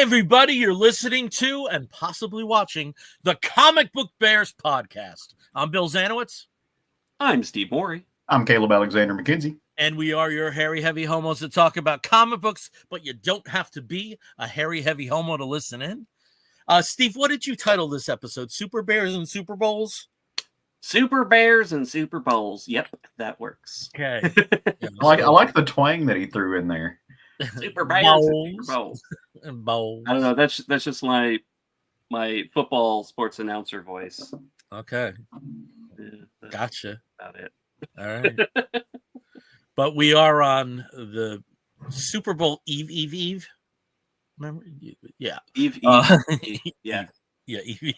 everybody. You're listening to and possibly watching the Comic Book Bears podcast. I'm Bill Zanowitz. I'm Steve Morey. I'm Caleb Alexander McKenzie. And we are your hairy, heavy homos that talk about comic books, but you don't have to be a hairy, heavy homo to listen in. Steve, what did you title this episode? Super Bears and Super Bowls? Super Bears and Super Bowls. Yep, that works. Okay. Yeah, I like the twang that he threw in there. Super Bears and Super Bowls. And bowls. I don't know. That's just my football sports announcer voice. Okay. Yeah, Gotcha. About it. All right. But we are on the Super Bowl Eve. Remember? Yeah. Eve. Yeah. Yeah, Eve.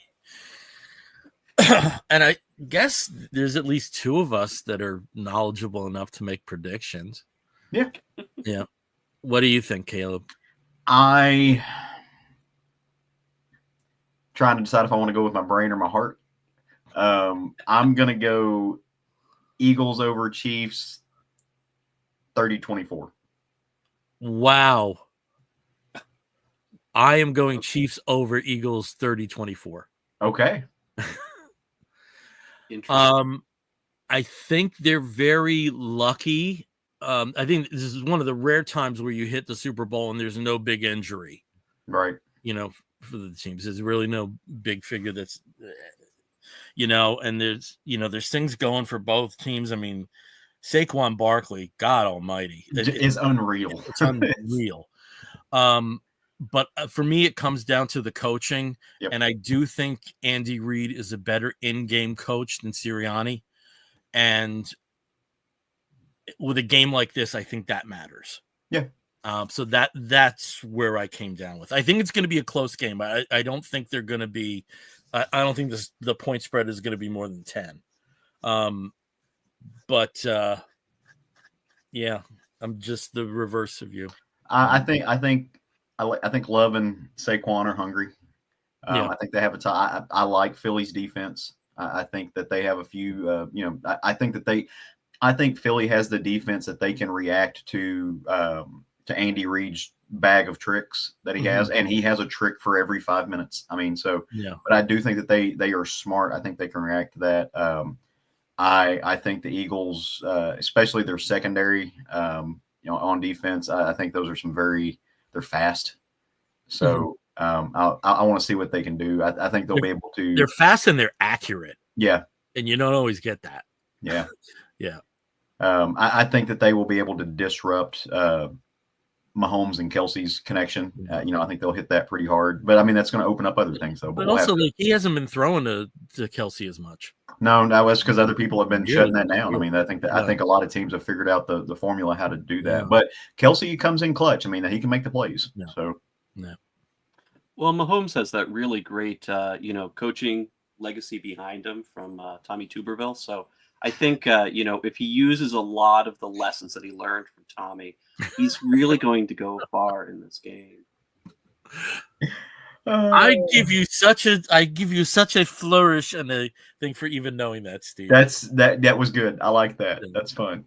And I guess there's at least two of us that are knowledgeable enough to make predictions. Yeah. Yeah. What do you think, Caleb? I trying to decide if I want to go with my brain or my heart. I'm going to go Eagles over Chiefs 30-24. Wow. I am going Chiefs over Eagles 30-24. Okay. I think they're very lucky. I think this is one of the rare times where you hit the Super Bowl and there's no big injury. Right. You know, for the teams. There's really no big figure that's, and there's things going for both teams. I mean, Saquon Barkley, God almighty. It's unreal. It's unreal. But for me, it comes down to the coaching. Yep. And I do think Andy Reid is a better in-game coach than Sirianni. And with a game like this, I think that matters. Yeah. So that's where I came down with. I think it's going to be a close game. I don't think they're going to be. I don't think the point spread is going to be more than 10. But yeah, I'm just the reverse of you. I think Love and Saquon are hungry. I think they have a tie. I like Philly's defense. I think that they have a few. I think Philly has the defense that they can react to Andy Reid's bag of tricks that he has, and he has a trick for every 5 minutes. I mean, so yeah. But I do think that they are smart. I think they can react to that. I think the Eagles, especially their secondary, on defense, I think those are they're fast. So I want to see what they can do. I think they'll be able to. They're fast and they're accurate. Yeah, and you don't always get that. Yeah, yeah. I think that they will be able to disrupt Mahomes and Kelsey's connection. I think they'll hit that pretty hard. But I mean, that's going to open up other things, though. But also, he hasn't been throwing to Kelsey as much. No, that's because other people have been shutting that down. I mean, I think a lot of teams have figured out the formula how to do that. Yeah. But Kelsey comes in clutch. I mean, he can make the plays. Yeah. So, yeah. Well, Mahomes has that really great, coaching legacy behind him from Tommy Tuberville. So I think, if he uses a lot of the lessons that he learned from Tommy, he's really going to go far in this game. I give you such a flourish and a thing for even knowing that, Steve. That was good. I like that. That's fun.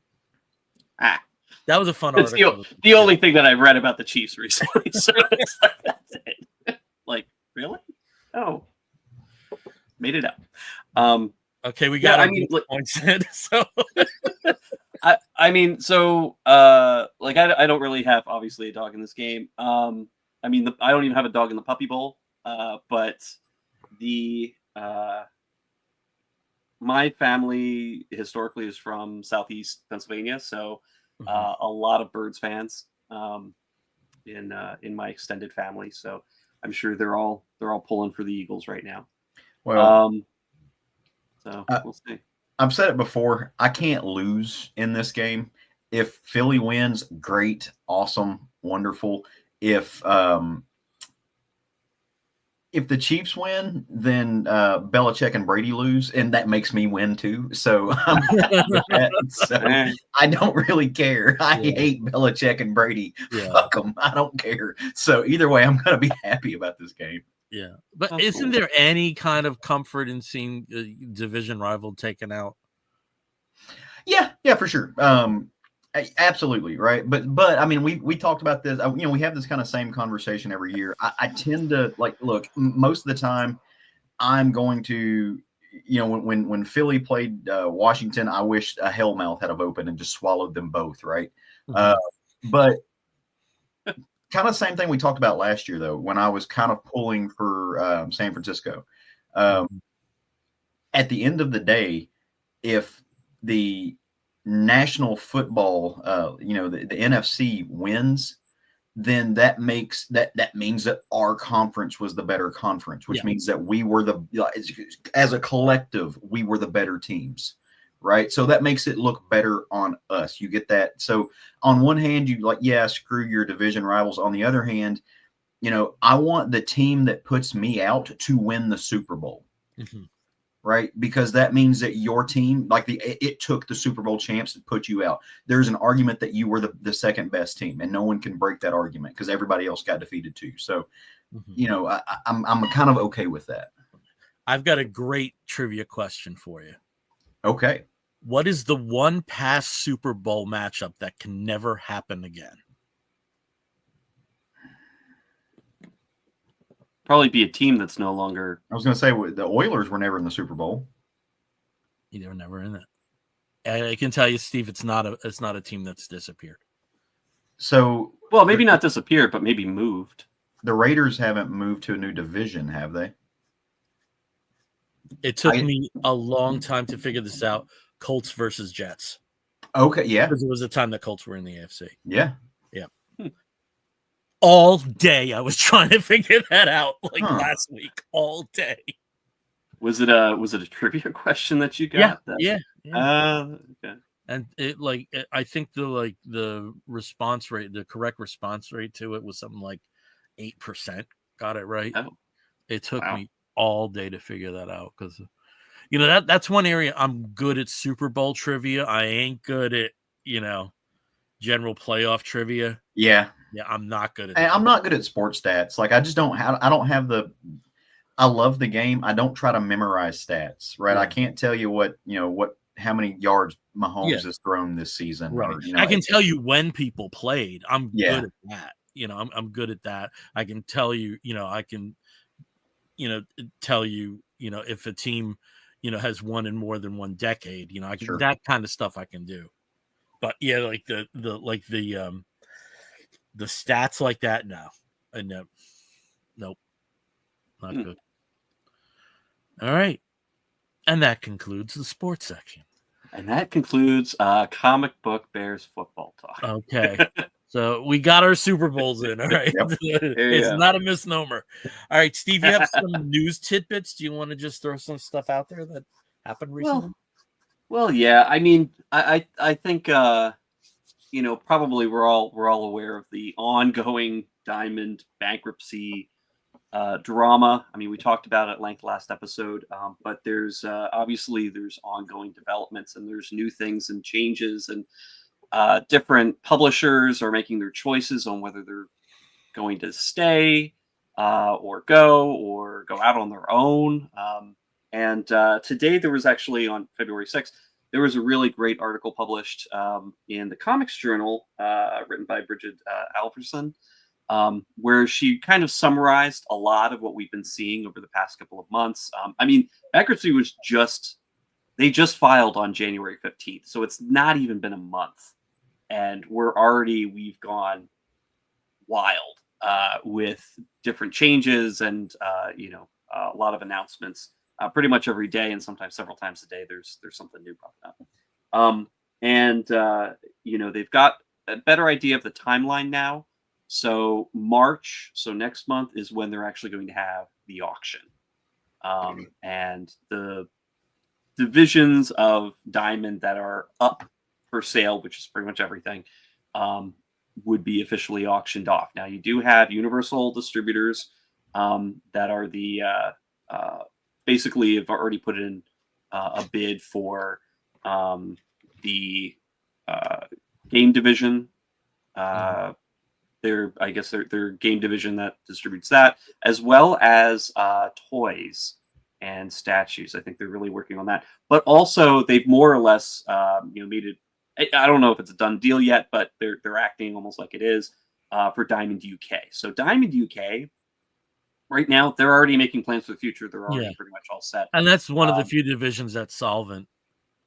That was a fun article. The only thing that I read about the Chiefs recently. So it's like, that's it. Like, really? Oh, made it up. Okay, we got points in. So, I don't really have obviously a dog in this game. I don't even have a dog in the Puppy Bowl. But my family historically is from Southeast Pennsylvania, so a lot of Birds fans in my extended family. So I'm sure they're all pulling for the Eagles right now. Well. So we'll see. I've said it before. I can't lose in this game. If Philly wins, great, awesome, wonderful. If the Chiefs win, then Belichick and Brady lose, and that makes me win too. So, I don't really care. I hate Belichick and Brady. Yeah. Fuck them. I don't care. So either way, I'm going to be happy about this game. Yeah, but isn't there any kind of comfort in seeing a division rival taken out? Yeah, for sure. Absolutely, right. But I mean, we talked about this. You know, we have this kind of same conversation every year. I tend to like look most of the time. I'm going to, you know, when Philly played Washington, I wish a hellmouth had have opened and just swallowed them both, right? But kind of same thing we talked about last year, though, when I was kind of pulling for San Francisco. At the end of the day, if the national football, you know, the NFC wins, then that means that our conference was the better conference, which means that we were as a collective, we were the better teams, right? So that makes it look better on us. You get that? So on one hand, you like, yeah, screw your division rivals. On the other hand, you know, I want the team that puts me out to win the Super Bowl. Right? Because that means that your team, like it took the Super Bowl champs to put you out. There's an argument that you were the second best team, and no one can break that argument because everybody else got defeated too. So, you know, I'm kind of okay with that. I've got a great trivia question for you. Okay. What is the one past Super Bowl matchup that can never happen again? Probably be a team that's no longer. I was going to say the Oilers were never in the Super Bowl. They were never in it. I can tell you, Steve, it's not a team that's disappeared. So, well, maybe not disappeared, but maybe moved. The Raiders haven't moved to a new division, have they? It took me a long time to figure this out. Colts versus Jets. Okay, yeah. Because it was the time that Colts were in the AFC. Yeah. Yeah. All day I was trying to figure that out, like last week. All day. Was it a trivia question that you got? Yeah. Okay. And I think the response rate, the correct response rate to it was something like 8%. Got it right. Oh. It took me all day to figure that out because, you know, that's one area I'm good at Super Bowl trivia. I ain't good at, you know, general playoff trivia. Yeah. Yeah, I'm not good at that. I'm not good at sports stats. Like I don't have I love the game. I don't try to memorize stats, right? I can't tell you how many yards Mahomes has thrown this season. Right. Or, you know, I can tell you when people played. I'm good at that. You know, I'm good at that. I can tell you, you know, I can, you know, tell you, you know, if a team, you know, has won in more than one decade, you know, I can that kind of stuff I can do. But yeah, like the stats like that, no. Nope. Not good. All right. And that concludes the sports section. And that concludes Comic Book Bears football talk. Okay. So we got our Super Bowls in. All right. Yep. It's not a misnomer. All right, Steve, you have some news tidbits. Do you want to just throw some stuff out there that happened recently? Well, yeah. I mean, I think you know, probably we're all aware of the ongoing Diamond bankruptcy drama. I mean, we talked about it at length last episode, but there's obviously there's ongoing developments and there's new things and changes, and different publishers are making their choices on whether they're going to stay or go out on their own. And today there was actually on February 6th, there was a really great article published in the Comics Journal written by Bridget Alverson, where she kind of summarized a lot of what we've been seeing over the past couple of months. I mean, bankruptcy was they just filed on January 15th, so it's not even been a month. And we've gone wild with different changes and, you know, a lot of announcements pretty much every day, and sometimes several times a day, there's something new popping up. And, you know, they've got a better idea of the timeline now. So March, so next month is when they're actually going to have the auction. And the divisions of Diamond that are up for sale, which is pretty much everything, would be officially auctioned off. Now you do have Universal distributors that are the basically have already put in a bid for the game division. Their game division that distributes that, as well as toys and statues. I think they're really working on that. But also, they've more or less, you know, made it I don't know if it's a done deal yet, but they're acting almost like it is for Diamond UK. So Diamond UK, right now, they're already making plans for the future. They're already pretty much all set. And that's one of the few divisions that's solvent.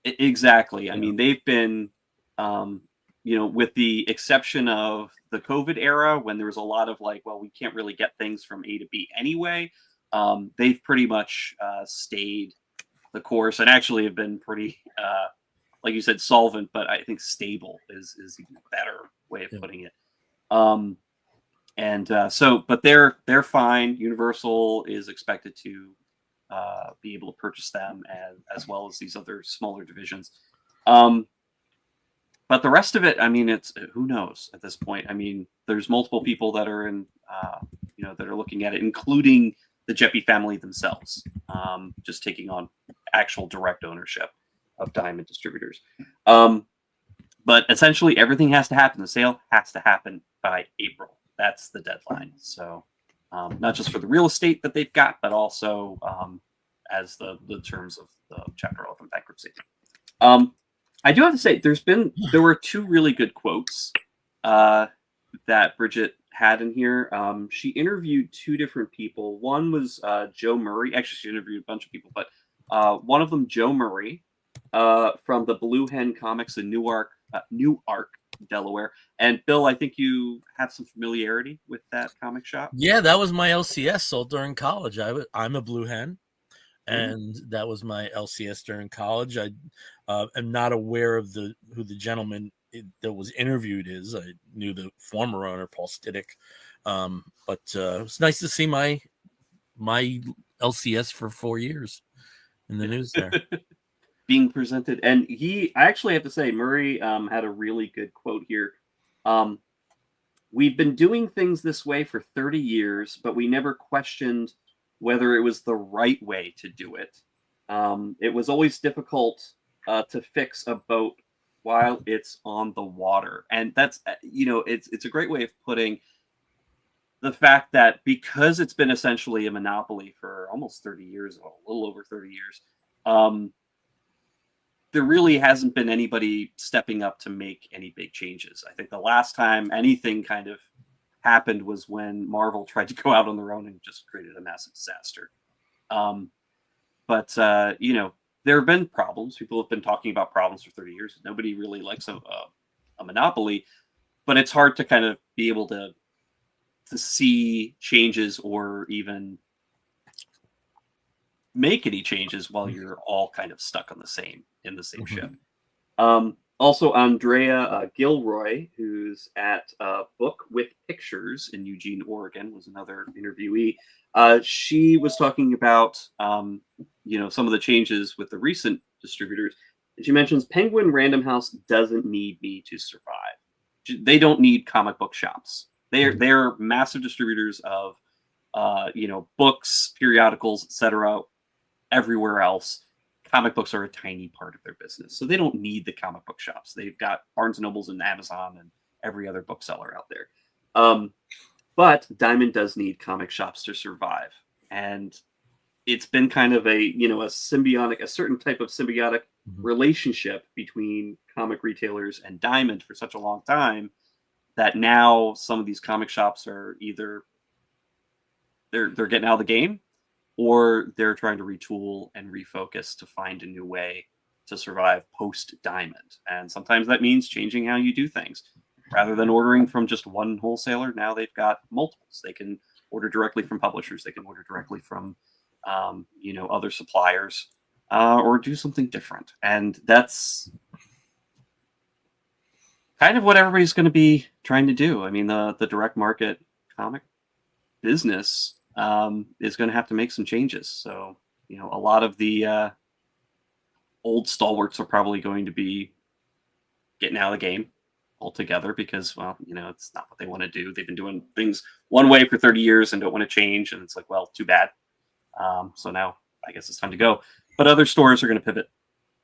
Exactly. I mean, they've been, with the exception of the COVID era, when there was a lot of like, well, we can't really get things from A to B anyway. They've pretty much stayed the course and actually have been pretty, like you said, solvent, but I think stable is even a better way of putting it. But they're fine. Universal is expected to be able to purchase them as well as these other smaller divisions. But the rest of it, I mean, it's who knows at this point. I mean, there's multiple people that are in, that are looking at it, including the Jeppy family themselves, just taking on actual direct ownership of Diamond distributors. But essentially, everything has to happen. The sale has to happen by April. That's the deadline. So not just for the real estate that they've got, but also as the terms of the Chapter 11 bankruptcy. I do have to say, there were two really good quotes that Bridget had in here. She interviewed two different people. One was Joe Murray. Actually, she interviewed a bunch of people, but one of them, Joe Murray, from the Blue Hen Comics in Newark, Delaware. And Bill, I think you have some familiarity with that comic shop. Yeah, that was my LCS sold during college. I'm a Blue Hen, and that was my LCS during college. I am not aware of who the gentleman that was interviewed is. I knew the former owner, Paul Stiddick, but it was nice to see my LCS for 4 years in the news there. Being presented. And I actually have to say, Murray had a really good quote here. We've been doing things this way for 30 years, but we never questioned whether it was the right way to do it. It was always difficult to fix a boat while it's on the water. And that's, it's a great way of putting the fact that because it's been essentially a monopoly for almost 30 years, a little over 30 years, there really hasn't been anybody stepping up to make any big changes. I think the last time anything kind of happened was when Marvel tried to go out on their own and just created a massive disaster. But there have been problems. People have been talking about problems for 30 years. Nobody really likes a monopoly, but it's hard to kind of be able to see changes or even make any changes while you're all kind of stuck in the same ship. Also, Andrea Gilroy, who's at Book with Pictures in Eugene, Oregon, was another interviewee. She was talking about some of the changes with the recent distributors. And she mentions Penguin Random House doesn't need me to survive. They don't need comic book shops. They're massive distributors of books, periodicals, etc. Everywhere else, comic books are a tiny part of their business, so they don't need the comic book shops. They've got Barnes and Nobles and Amazon and every other bookseller out there. But Diamond does need comic shops to survive, and it's been kind of a certain type of symbiotic relationship between comic retailers and Diamond for such a long time that now some of these comic shops are either they're getting out of the game, or they're trying to retool and refocus to find a new way to survive post-Diamond. And sometimes that means changing how you do things. Rather than ordering from just one wholesaler, now they've got multiples. They can order directly from publishers. They can order directly from, other suppliers, or do something different. And that's kind of what everybody's going to be trying to do. I mean, the direct market comic business is going to have to make some changes. So, a lot of the old stalwarts are probably going to be getting out of the game altogether because, well, it's not what they want to do. They've been doing things one way for 30 years and don't want to change. And it's like, well, too bad. So now I guess it's time to go. But other stores are going to pivot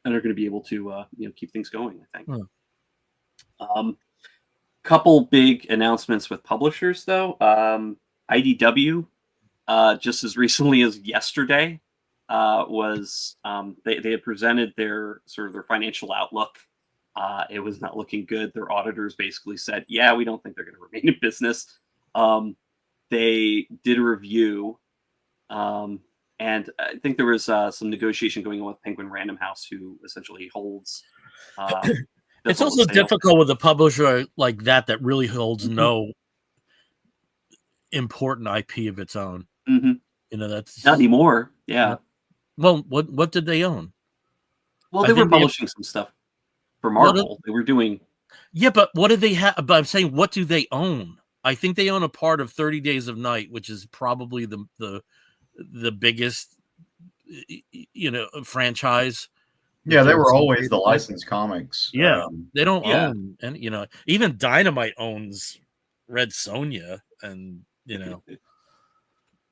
and are going to be able to, keep things going, I think. Couple big announcements with publishers, though. IDW, just as recently as yesterday, was they had presented their financial outlook It was not looking good. Their auditors basically said, yeah, we don't think they're going to remain in business. They did a review, and I think there was some negotiation going on with Penguin Random House, who essentially holds. It's also difficult with a publisher like that really holds no important IP of its own. You know, that's not anymore. Yeah. Well, what did they own? Well, they were publishing some stuff for Marvel. They were doing. Yeah, but what do they have? But I'm saying, what do they own? I think they own a part of 30 Days of Night, which is probably the biggest, franchise. Yeah, they were always the licensed comics. Yeah, they don't own, and even Dynamite owns Red Sonja, and yeah,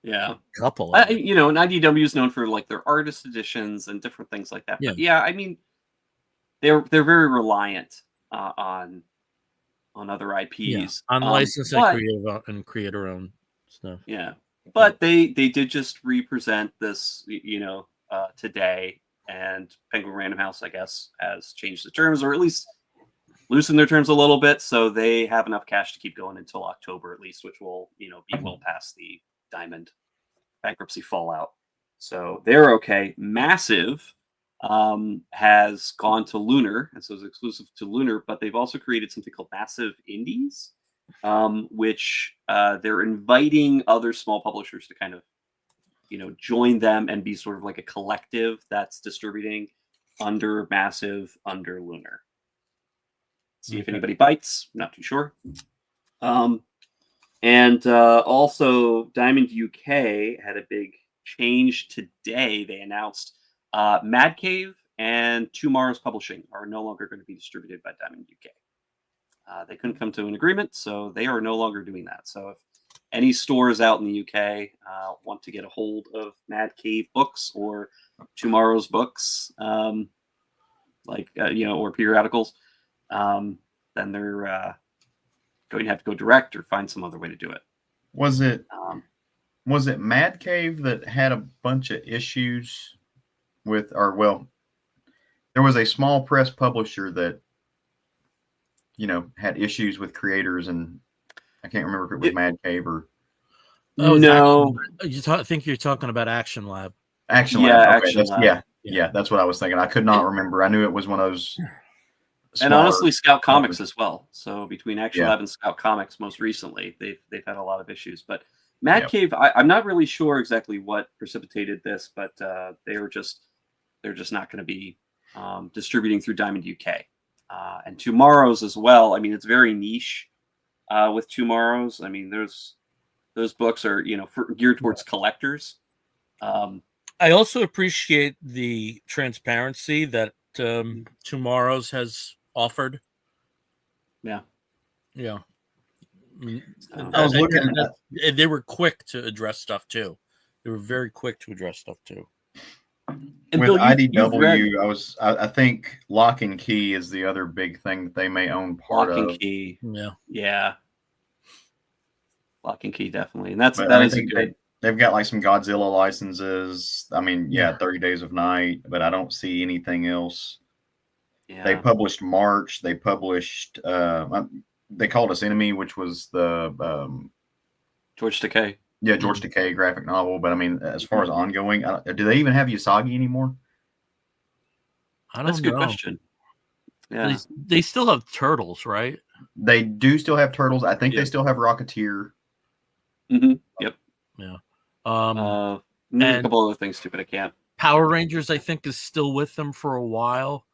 a couple. And IDW is known for like their artist editions and different things like that. Yeah, but yeah, I mean, they're very reliant on other IPs, on license and creator owned stuff. Yeah, but they did just represent this, today. And Penguin Random House, I guess, has changed the terms, or at least loosened their terms a little bit, so they have enough cash to keep going until October at least, which will, be well past the Diamond bankruptcy fallout. So they're okay. Massive has gone to Lunar, and so it's exclusive to Lunar, but they've also created something called Massive Indies, which they're inviting other small publishers to kind of join them and be sort of like a collective that's distributing under Massive, under Lunar. See if anybody bites. Not too sure. And also Diamond UK had a big change today. They announced Mad Cave and Tomorrow's Publishing are no longer going to be distributed by Diamond UK. They couldn't come to an agreement, so they are no longer doing that. So if any stores out in the UK want to get a hold of Mad Cave books or Tomorrow's books, or periodicals, then they're going to have to go direct or find some other way to do it. Was it Mad Cave that had a bunch of issues with, there was a small press publisher that had issues with creators, and I can't remember if it was Mad Cave or. No, I think you're talking about Action Lab. Action Lab. Okay, Action Lab. Yeah, that's what I was thinking. I could not remember. I knew it was one of those. And honestly, Scout Comics as well. So between Action Lab and Scout Comics, most recently, they've had a lot of issues. But Mad Cave, I'm not really sure exactly what precipitated this, but they're just not going to be distributing through Diamond UK. And Tomorrow's as well. I mean, it's very niche with Tomorrow's. I mean, those books are geared towards collectors. I also appreciate the transparency that Tomorrow's has offered. Yeah. I was looking at that. They were quick to address stuff too. They were very quick to address stuff too. And with Bill, IDW, I think Lock and Key is the other big thing that they may own part of. Lock and Key. Yeah. Lock and Key, definitely. And that is good. They've got like some Godzilla licenses. I mean, 30 Days of Night, but I don't see anything else. Yeah. They published March. They published, they called us Enemy, which was the George Takei. Yeah, George Takei graphic novel. But I mean, as far as ongoing, do they even have Usagi anymore? That's a good question. Yeah, they still have Turtles, right? They do still have Turtles. I think they still have Rocketeer. Mm-hmm. Yep. Yeah. And a couple other things too, but I can't. Power Rangers, I think, is still with them for a while.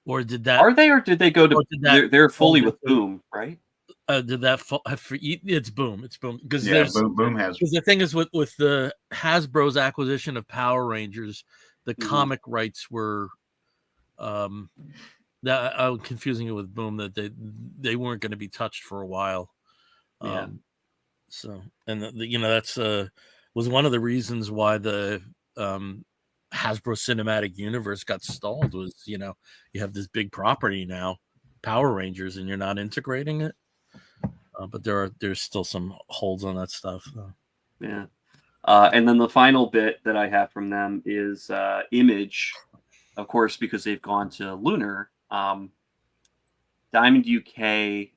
Or did that? Are they, or did they go to? They're fully with Boom, right? Did that? It's Boom. It's Boom because Boom has. Because the thing is, with the Hasbro's acquisition of Power Rangers, the comic rights were, that I was confusing it with Boom, that they weren't going to be touched for a while. So, and that's was one of the reasons why the Hasbro Cinematic Universe got stalled. Was you have this big property now, Power Rangers, and you're not integrating it. But there's still some holds on that stuff. Yeah, and then the final bit that I have from them is Image, of course, because they've gone to Lunar. Diamond UK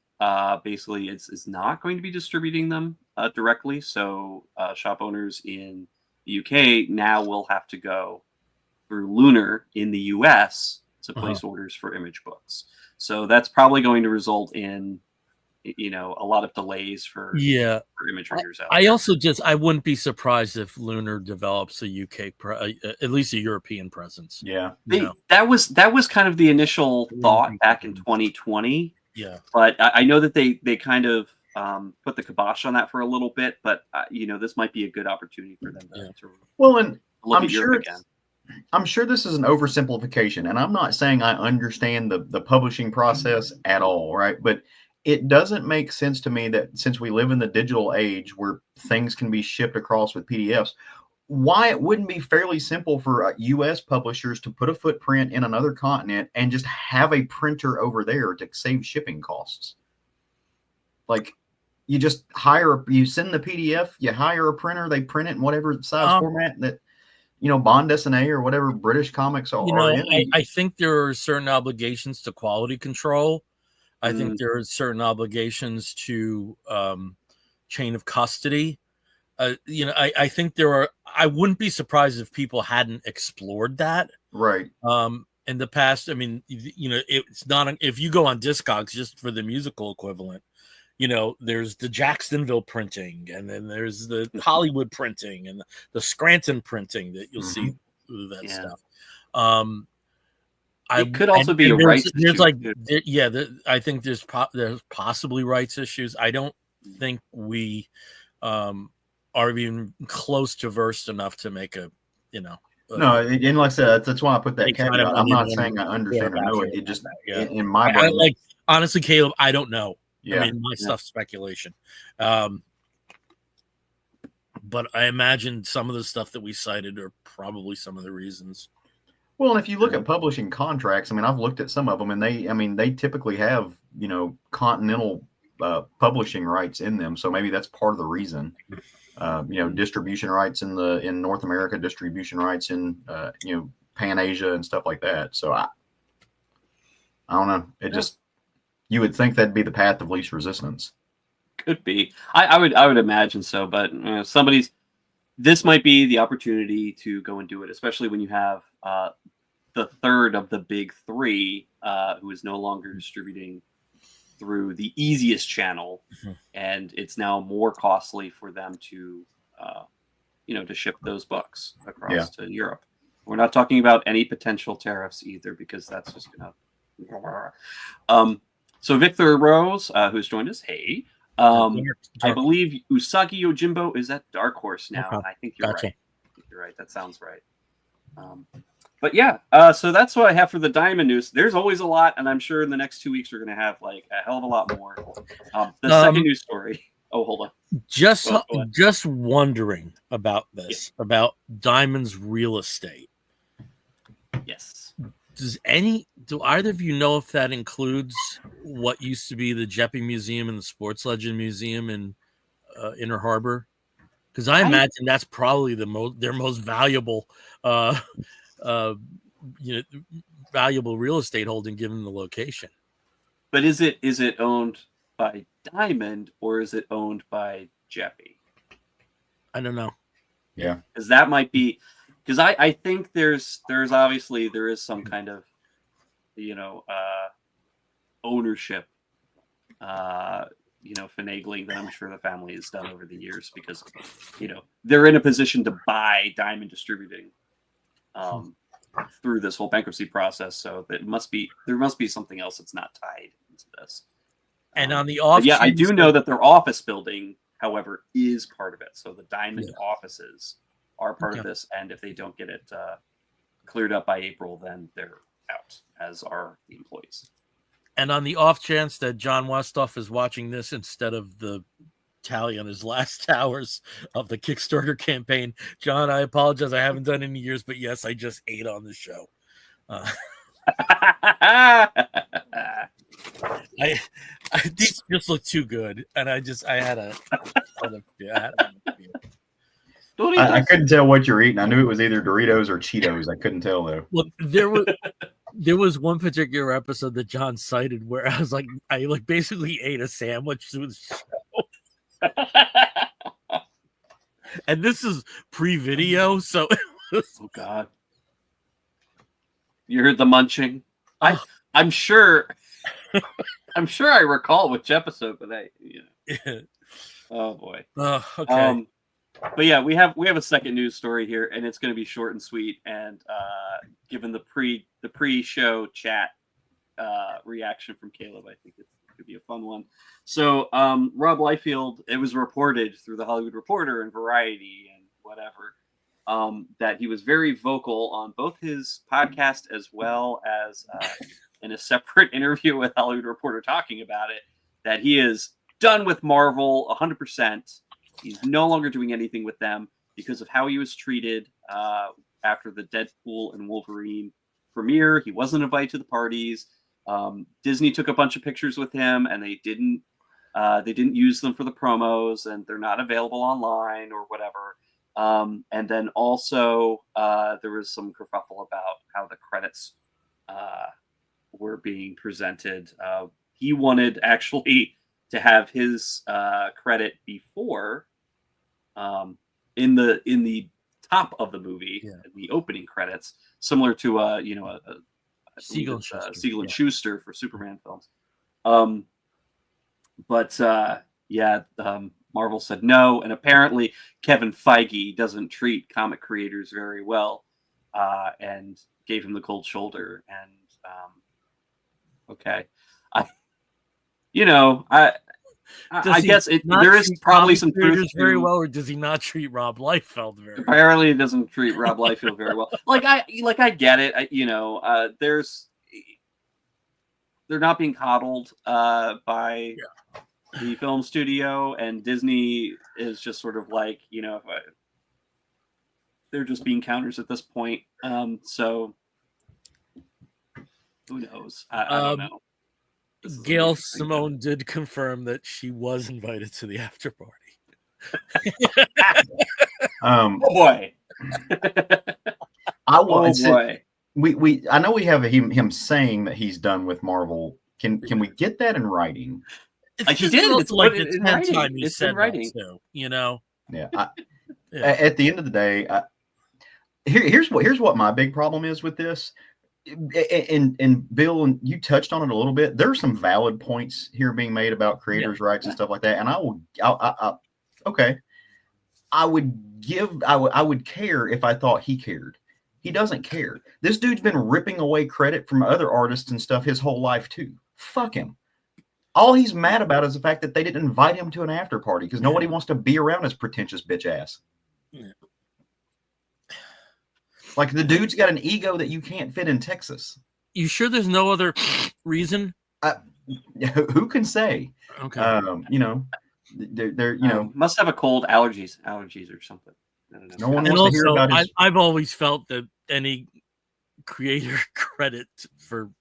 basically is not going to be distributing them directly. So shop owners in the UK now will have to go through Lunar in the US to place orders for image books. So that's probably going to result in, a lot of delays for image readers out I there. also I wouldn't be surprised if Lunar develops a UK, at least a European presence. Yeah. That was kind of the initial thought back in 2020. Yeah. But I know that they kind of put the kibosh on that for a little bit, but this might be a good opportunity for them to and look at Europe again. I'm sure this is an oversimplification, and I'm not saying I understand the publishing process at all, right? But it doesn't make sense to me that since we live in the digital age where things can be shipped across with PDFs, why it wouldn't be fairly simple for U.S. publishers to put a footprint in another continent and just have a printer over there to save shipping costs. Like, you just you send the PDF, you hire a printer, they print it in whatever size format that, Bond S&A or whatever British comics are in. I think there are certain obligations to quality control. I think there are certain obligations to chain of custody. I think there are. I wouldn't be surprised if people hadn't explored that. Right. In the past, I mean, it's not. If you go on Discogs just for the musical equivalent, there's the Jacksonville printing, and then there's the Hollywood printing, and the Scranton printing that you'll see through that stuff. It could also be a rights issue. I think there's possibly rights issues. I don't think we are even close to versed enough to make a. No, and like I said, that's why I put that caveat. I'm not saying I understand or know it. It just in my brain. Honestly, Caleb, I don't know. Yeah. I mean, my stuff's speculation. But I imagine some of the stuff that we cited are probably some of the reasons. Well, and if you look at publishing contracts, I mean, I've looked at some of them, and they typically have, continental publishing rights in them. So maybe that's part of the reason. Distribution rights in North America, distribution rights in Pan Asia and stuff like that. So I don't know. It just, you would think that'd be the path of least resistance. Could be. I would imagine so, but this might be the opportunity to go and do it, especially when you have the third of the big three who is no longer distributing through the easiest channel, and it's now more costly for them to ship those books across to Europe. We're not talking about any potential tariffs either, because that's just gonna. So Victor Rose, who's joined us, hey, I believe Usagi Yojimbo is at Dark Horse now. Okay. And I think you're Gotcha. right. You're right. That sounds right. But yeah, so that's what I have for the Diamond news. There's always a lot, and I'm sure in the next 2 weeks we're going to have like a hell of a lot more. The second news story. Oh, hold on. Just wondering about this, about Diamond's real estate. Yes. Do either of you know if that includes what used to be the Jeppy Museum and the Sports Legend Museum in Inner Harbor? Because I imagine that's probably their most valuable, valuable real estate holding, given the location. But is it owned by Diamond or is it owned by Jeppy? I don't know. Yeah, because that might be. Because I think there's obviously there is some kind of ownership finagling that I'm sure the family has done over the years, because they're in a position to buy Diamond Distributing through this whole bankruptcy process, so there must be something else that's not tied into this. And on the off, I do know that their office building, however, is part of it. So the Diamond offices are part of this, and if they don't get it cleared up by April, then they're out, as are the employees. And on the off chance that John Westoff is watching this instead of the tally on his last hours of the Kickstarter campaign, John, I apologize. I haven't done it in years, but yes, I just ate on the show. These just look too good, and I had a I couldn't tell what you're eating. I knew it was either Doritos or Cheetos. I couldn't tell though. Well, there was There was one particular episode that John cited where I was like, I basically ate a sandwich through the show. And this is pre-video, so oh God. You heard the munching? I'm sure I recall which episode, but oh boy. Okay. But yeah, we have a second news story here, and it's going to be short and sweet. And given the pre-show chat reaction from Caleb, I think it could be a fun one. So Rob Liefeld, it was reported through the Hollywood Reporter and Variety and whatever that he was very vocal on both his podcast as well as in a separate interview with Hollywood Reporter talking about it, that he is done with Marvel 100%. He's no longer doing anything with them because of how he was treated after the Deadpool and Wolverine premiere. He wasn't invited to the parties. Disney took a bunch of pictures with him, and they didn't use them for the promos, and they're not available online or whatever. And then also there was some kerfuffle about how the credits were being presented. He wanted actually to have his credit before in the top of the movie, the opening credits, similar to Siegel and Schuster for Superman films. But Marvel said no, and apparently Kevin Feige doesn't treat comic creators very well, and gave him the cold shoulder. And okay, I guess there is probably some truth very well, or does he not treat Rob Liefeld very well? Apparently, he doesn't treat Rob Liefeld very well. I get it. They're not being coddled by the film studio, and Disney is just sort of like, they're just being counters at this point. So who knows? I don't know. Gail Simone did confirm that she was invited to the after party. Oh boy! I know we have him saying that he's done with Marvel. Can we get that in writing? Like he did. It's like the 10th time he said writing. Too, Yeah. At the end of the day, here's what my big problem is with this. And Bill, and you touched on it a little bit. There are some valid points here being made about creators' rights and stuff like that. And I would care if I thought he cared. He doesn't care. This dude's been ripping away credit from other artists and stuff his whole life too. Fuck him. All he's mad about is the fact that they didn't invite him to an after party because nobody wants to be around his pretentious bitch ass. Yeah. Like, the dude's got an ego that you can't fit in Texas. You sure there's no other reason? Who can say? Okay. They're must have a cold, allergies or something. I don't know. No one wants to hear about his... I've always felt that any creator credit for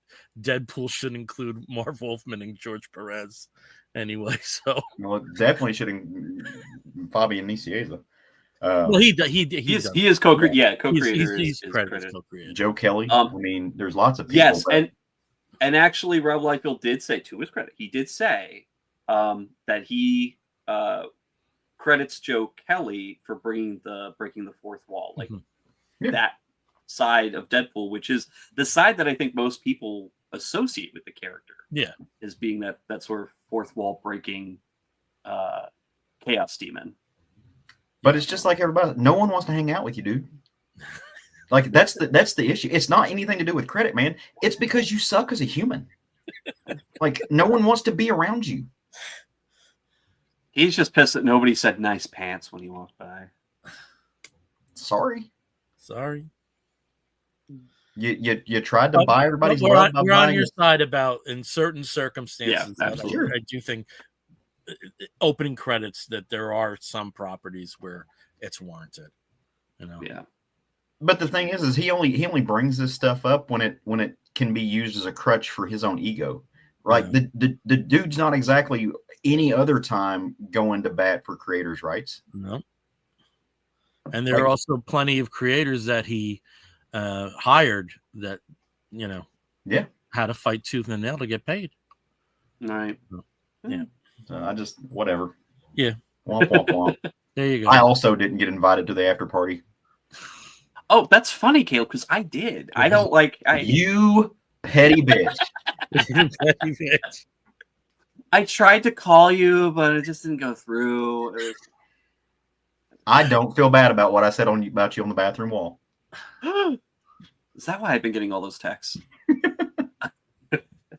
Deadpool should include Marv Wolfman and George Perez. Anyway, so it definitely should Fabian Nicieza. Well, he is co-creator. He's credited co-creator. Joe Kelly. There's lots of people. Yes, and actually, Rob Liefeld did say, to his credit, he did say that he credits Joe Kelly for breaking the fourth wall, that side of Deadpool, which is the side that I think most people associate with the character. Yeah, is being that sort of fourth wall breaking chaos demon. But it's just like everybody. No one wants to hang out with you, dude. Like that's the issue. It's not anything to do with credit, man. It's because you suck as a human. Like no one wants to be around you. He's just pissed that nobody said nice pants when he walked by. Sorry. You tried to buy everybody's love. We're on your side about in certain circumstances. Yeah, absolutely. I do think opening credits that there are some properties where it's warranted. Yeah. But the thing is he only brings this stuff up when it can be used as a crutch for his own ego. Right? Yeah. The dude's not exactly any other time going to bat for creators' rights. No. And there are also plenty of creators that he hired that Yeah. Had to fight tooth and nail to get paid. Right. Yeah. So I just whatever. Yeah. Womp womp womp. There you go. I also didn't get invited to the after party. Oh, that's funny, Caleb, because I did. I don't like you petty bitch. Petty bitch. I tried to call you, but it just didn't go through. I don't feel bad about what I said about you on the bathroom wall. Is that why I've been getting all those texts?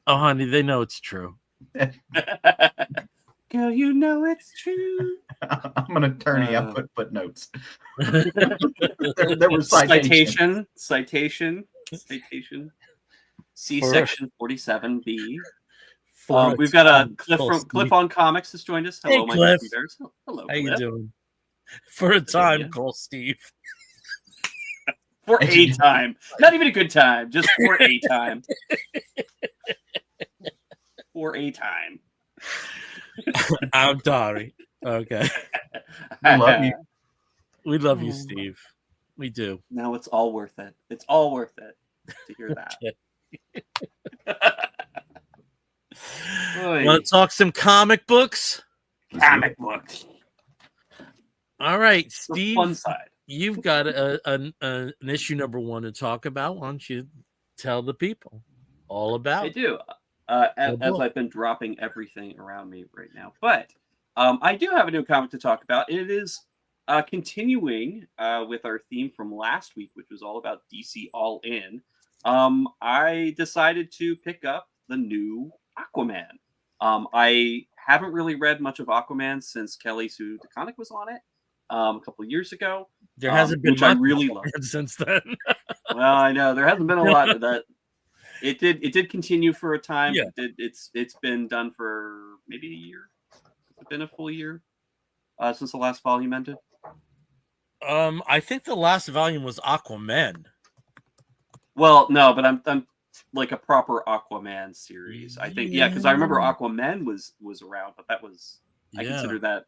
Oh, honey, they know it's true. Girl, you know it's true. I'm an attorney. I put footnotes. there were citation. C section 47B. We've got a Cliff on Comics has joined us. Hello, hey, Cliff. Hello, how Cliff. you doing? For a time, call Steve. For a time. Not even a good time. Just for a time. For a time. I'm sorry. Okay. We love you. We love you, Steve. We do. Now it's all worth it. It's all worth it to hear that. Want to talk some comic books? Comic books. All right, Steve. The fun side. You've got an issue number 1 to talk about. Why don't you tell the people all about? I do. As I've been dropping everything around me right now, but I do have a new comic to talk about. It is continuing with our theme from last week, which was all about DC All In. I decided to pick up the new Aquaman. I haven't really read much of Aquaman since Kelly Sue DeConnick was on it a couple of years ago. There hasn't been which I really love since then. Well, I know there hasn't been a lot of that. It did continue for a time. Yeah. It's been done for maybe a year. It's been a full year since the last volume ended. I think the last volume was Aquaman. Well, no, but I'm like a proper Aquaman series. I think because I remember Aquaman was around, but that was I consider that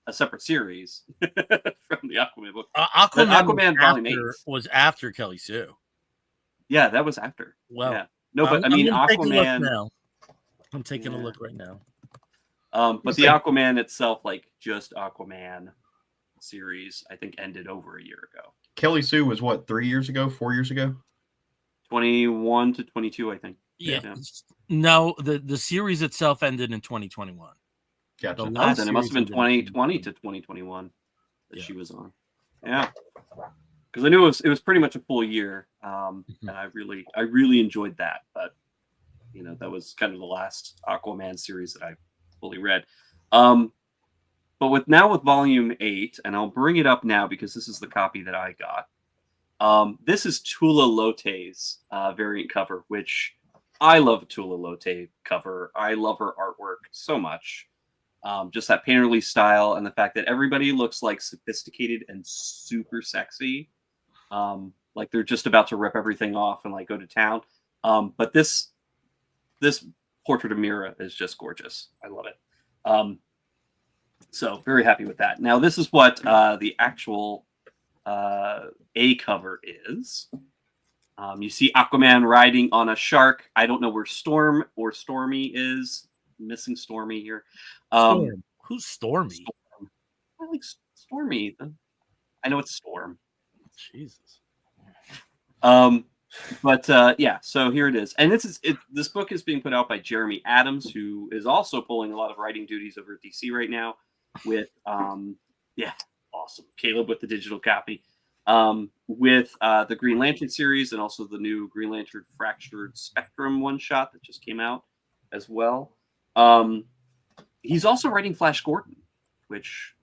a separate series from the Aquaman book. Aquaman Volume 8 was after Kelly Sue. Yeah, that was after. Well, yeah. No, but I mean Aquaman. Now. I'm taking a look right now. But the Aquaman itself, like just Aquaman series, I think ended over a year ago. Kelly Sue was what, 3 years ago, 4 years ago? 21 to 22, I think. Yeah. No, the series itself ended in 2021. Gotcha. Then it must have been 2020 to 2021 that she was on. Yeah. Because I knew it was pretty much a full year. And I really enjoyed that. But that was kind of the last Aquaman series that I fully read. But with volume 8, and I'll bring it up now because this is the copy that I got. This is Tula Lote's variant cover, which I love Tula Lote cover. I love her artwork so much. Just that painterly style and the fact that everybody looks like sophisticated and super sexy. Like they're just about to rip everything off and like go to town. But this portrait of Mira is just gorgeous. I love it. So very happy with that. Now this is what the actual A cover is. You see Aquaman riding on a shark. I don't know where Storm or Stormy is. Missing Stormy here. Storm. Who's Stormy? Storm. I like Stormy. I know it's Storm. Jesus. But yeah, so here it is. And this book is being put out by Jeremy Adams, who is also pulling a lot of writing duties over at DC right now with awesome. Caleb with the digital copy. With the Green Lantern series and also the new Green Lantern Fractured Spectrum one-shot that just came out as well. He's also writing Flash Gordon, which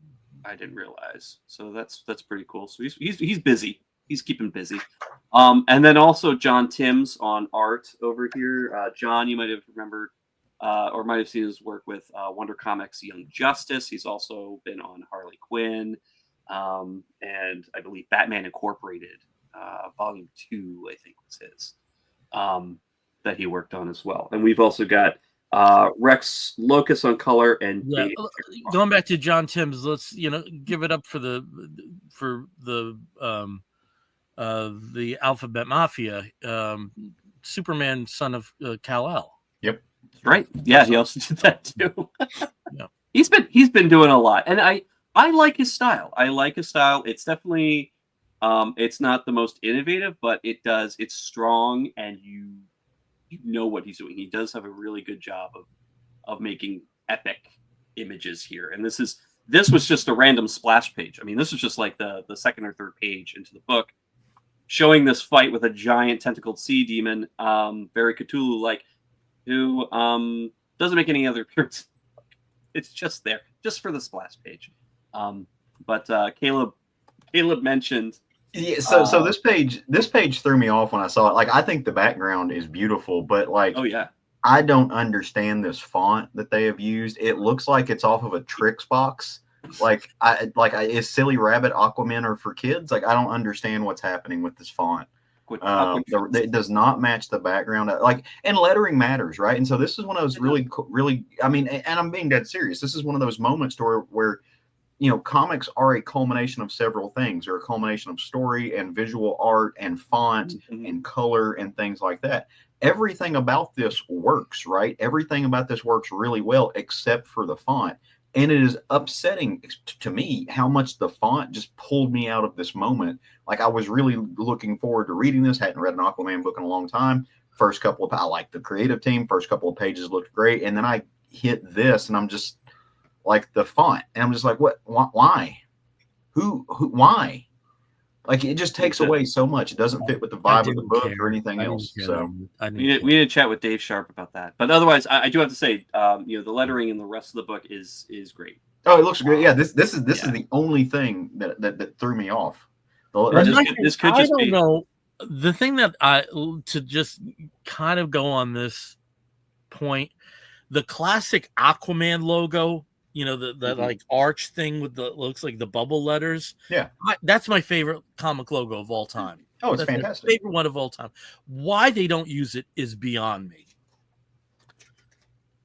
I didn't realize. So that's pretty cool. So he's busy. He's keeping busy. And then also John Timms on art over here. John, you might have remembered or might have seen his work with Wonder Comics Young Justice. He's also been on Harley Quinn and I believe Batman Incorporated Volume 2, I think was his, that he worked on as well. And we've also got Rex Locus on color and going back to John Timms, let's give it up for the Alphabet Mafia Superman, son of Kal-El. Yep. Right. Yeah, he also did that too. Yeah. He's been doing a lot, and I like his style. I like his style. It's definitely it's not the most innovative, but it's strong, and you know what he's doing. He does have a really good job of making epic images here. And this was just a random splash page. I mean, this was just like the second or third page into the book, showing this fight with a giant tentacled sea demon, very Cthulhu-like, who doesn't make any other appearance. It's just there, just for the splash page. But Caleb mentioned. Yeah, so this page threw me off when I saw it. Like, I think the background is beautiful, but like, oh yeah, I don't understand this font that they have used. It looks like it's off of a Trix box. Like, is Silly Rabbit Aquaman are for kids? Like, I don't understand what's happening with this font. It does not match the background. Like, and lettering matters, right? And so this is one of those really. I mean, and I'm being dead serious. This is one of those moments where you know, comics are a culmination of several things. They're a culmination of story and visual art and font and color and things like that. Everything about this works, right? Everything about this works really well, except for the font. And it is upsetting to me how much the font just pulled me out of this moment. Like, I was really looking forward to reading this. Hadn't read an Aquaman book in a long time. I liked the creative team. First couple of pages looked great. And then I hit this and I'm just like, the font. And I'm just like, what? Why? Who why? Like, it just takes away so much. It doesn't fit with the vibe of the book or anything else. So we need to chat with Dave Sharp about that. But otherwise, I do have to say, you know, the lettering in the rest of the book is great. Oh, it looks great. Yeah, this is the only thing that threw me off. This could just be. I don't know. The thing that to just kind of go on this point, the classic Aquaman logo. You know, the like arch thing with the looks like the bubble letters. Yeah. That's my favorite comic logo of all time. Oh, it's fantastic. My favorite one of all time. Why they don't use it is beyond me.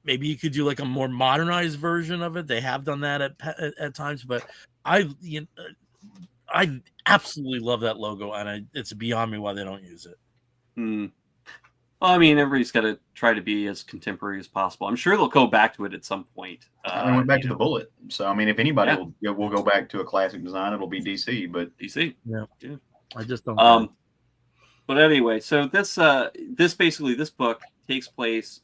Maybe you could do like a more modernized version of it. They have done that at times, but I absolutely love that logo, and it's beyond me why they don't use it. Well, I mean, everybody's got to try to be as contemporary as possible. I'm sure they'll go back to it at some point. I went back to the bullet. So, I mean, if anybody will go back to a classic design, it'll be DC. But DC, yeah. I just don't. But anyway, so this book takes place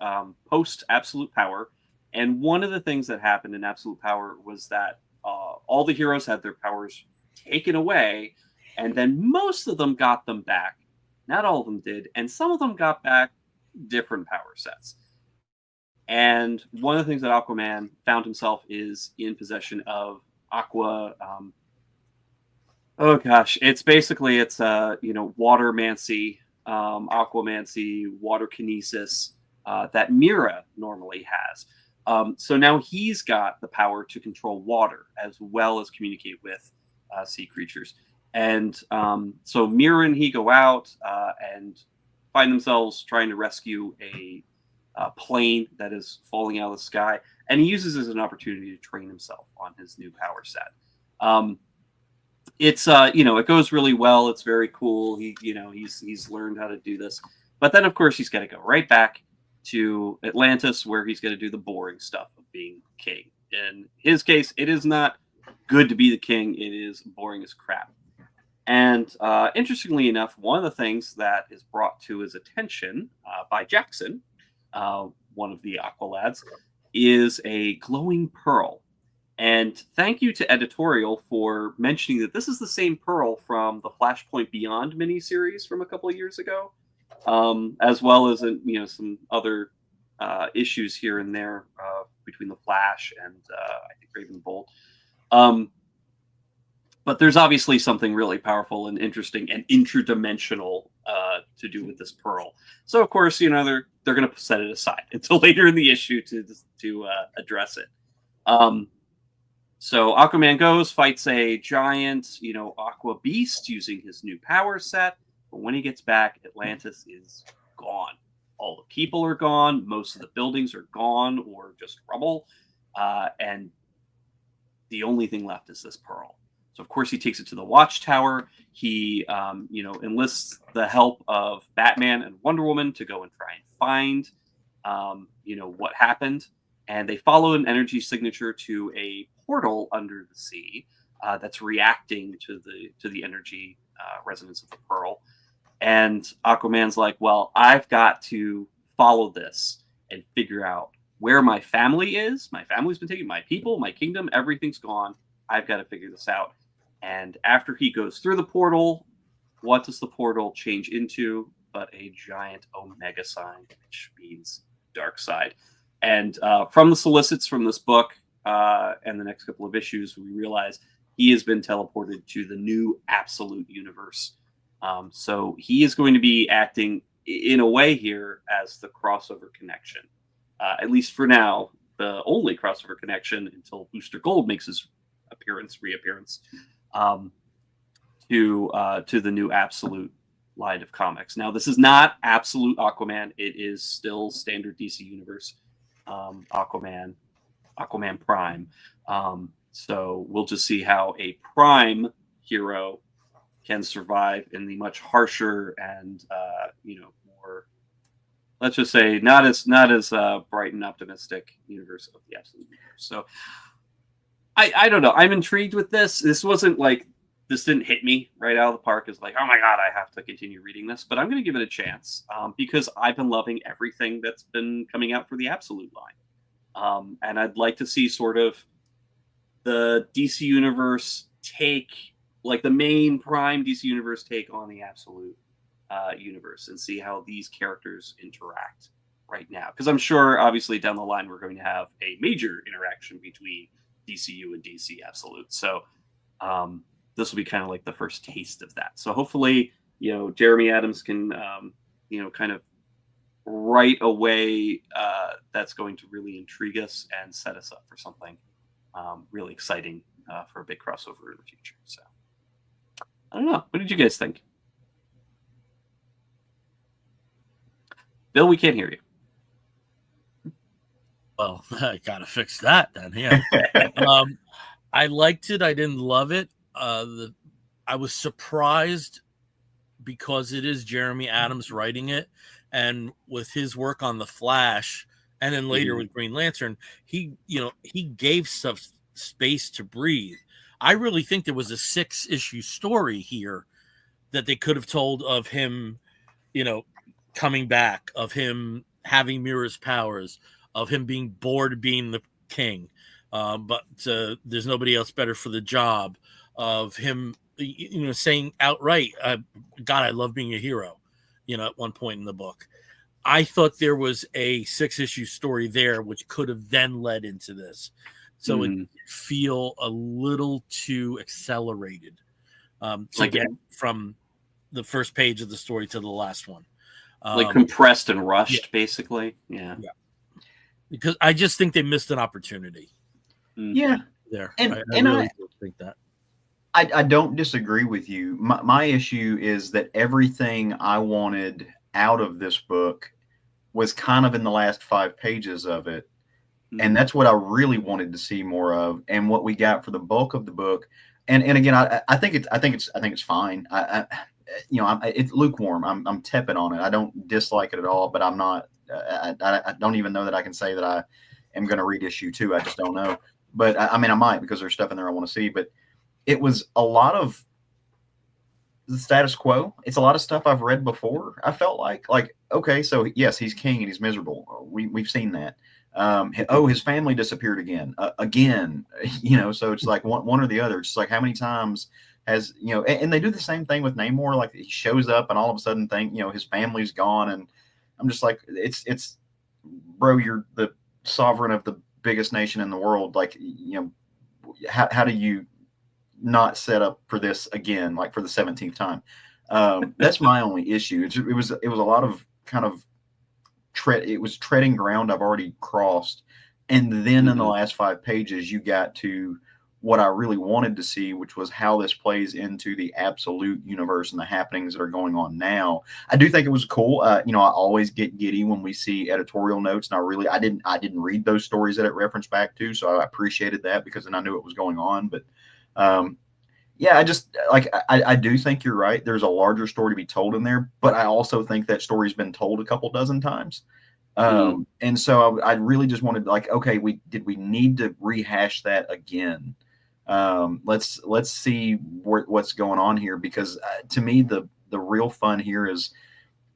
post Absolute Power, and one of the things that happened in Absolute Power was that all the heroes had their powers taken away, and then most of them got them back. Not all of them did, and some of them got back different power sets. And one of the things that Aquaman found himself is in possession of it's basically watermancy, aquamancy, water kinesis that Mira normally has. So now he's got the power to control water as well as communicate with sea creatures. And so Mira and he go out and find themselves trying to rescue a plane that is falling out of the sky. And he uses it as an opportunity to train himself on his new power set. It goes really well. It's very cool. He's learned how to do this. But then, of course, he's got to go right back to Atlantis, where he's got to do the boring stuff of being king. In his case, it is not good to be the king. It is boring as crap. And interestingly enough, one of the things that is brought to his attention by Jackson, one of the Aqualads, is a glowing pearl. And thank you to Editorial for mentioning that this is the same pearl from the Flashpoint Beyond miniseries from a couple of years ago, as well as some other issues here and there between the Flash and I think Raven Bolt. But there's obviously something really powerful and interesting and interdimensional to do with this pearl. So of course, they're going to set it aside until later in the issue to address it. So Aquaman goes, fights a giant, aqua beast using his new power set. But when he gets back, Atlantis is gone. All the people are gone. Most of the buildings are gone or just rubble. And the only thing left is this pearl. So of course he takes it to the Watchtower. He, enlists the help of Batman and Wonder Woman to go and try and find, what happened. And they follow an energy signature to a portal under the sea that's reacting to the energy resonance of the pearl. And Aquaman's like, well, I've got to follow this and figure out where my family is. My family's been taken, my people, my kingdom, everything's gone. I've got to figure this out. And after he goes through the portal, what does the portal change into but a giant Omega sign, which means dark side. And from the solicits from this book and the next couple of issues, we realize he has been teleported to the new absolute universe. So he is going to be acting in a way here as the crossover connection, at least for now, the only crossover connection until Booster Gold makes his reappearance to the new absolute line of comics. Now, this is not absolute Aquaman. It is still standard DC Universe Aquaman Prime. So we'll just see how a Prime hero can survive in the much harsher and more, let's just say, not as bright and optimistic universe of the absolute universe. So I don't know. I'm intrigued with this. This didn't hit me right out of the park as like, oh my God, I have to continue reading this, but I'm going to give it a chance because I've been loving everything that's been coming out for the Absolute line. And I'd like to see sort of the DC Universe take, like the main Prime DC Universe take on the Absolute universe and see how these characters interact right now. Because I'm sure, obviously, down the line, we're going to have a major interaction between DCU and DC Absolute. So this will be kind of like the first taste of that. So hopefully, Jeremy Adams can, kind of write a way that's going to really intrigue us and set us up for something really exciting for a big crossover in the future. So I don't know. What did you guys think? Bill, we can't hear you. Well, I gotta fix that then. Yeah. I liked it. I didn't love it. I was surprised because it is Jeremy Adams writing it, and with his work on The Flash, and then later with Green Lantern, he gave stuff space to breathe. I really think there was a 6-issue story here that they could have told of him, coming back, of him having Mira's powers, of him being bored being the king, but there's nobody else better for the job, of him, saying outright, God, I love being a hero, at one point in the book. I thought there was a 6-issue story there, which could have then led into this. So it feel a little too accelerated to get from the first page of the story to the last one. Like compressed and rushed, basically. Yeah. Because I just think they missed an opportunity. Yeah. There. And I really think that. I don't disagree with you. My issue is that everything I wanted out of this book was kind of in the last 5 pages of it. And that's what I really wanted to see more of. And what we got for the bulk of the book. And again, I think it's fine. It's lukewarm. I'm tepid on it. I don't dislike it at all, but I'm not, I don't even know that I can say that I am going to read issue 2. I just don't know. But I might, because there's stuff in there I want to see, but it was a lot of the status quo. It's a lot of stuff I've read before. I felt like, okay, so yes, he's king and he's miserable. We've seen that. His family disappeared again. So it's like one or the other. It's like, how many times has, and they do the same thing with Namor. Like, he shows up and all of a sudden his family's gone. And I'm just like, it's bro, you're the sovereign of the biggest nation in the world. Like, how do you not set up for this again, like for the 17th time? That's my only issue. It was a lot of kind of treading ground I've already crossed. And then in the last 5 pages, you got to what I really wanted to see, which was how this plays into the absolute universe and the happenings that are going on now. I do think it was cool. I always get giddy when we see editorial notes, and I didn't read those stories that it referenced back to, so I appreciated that because then I knew what was going on. But yeah, I just like I do think you're right. There's a larger story to be told in there, but I also think that story's been told a couple dozen times. And so I really just wanted like, okay, we need to rehash that again. Let's see what's going on here, because to me the real fun here is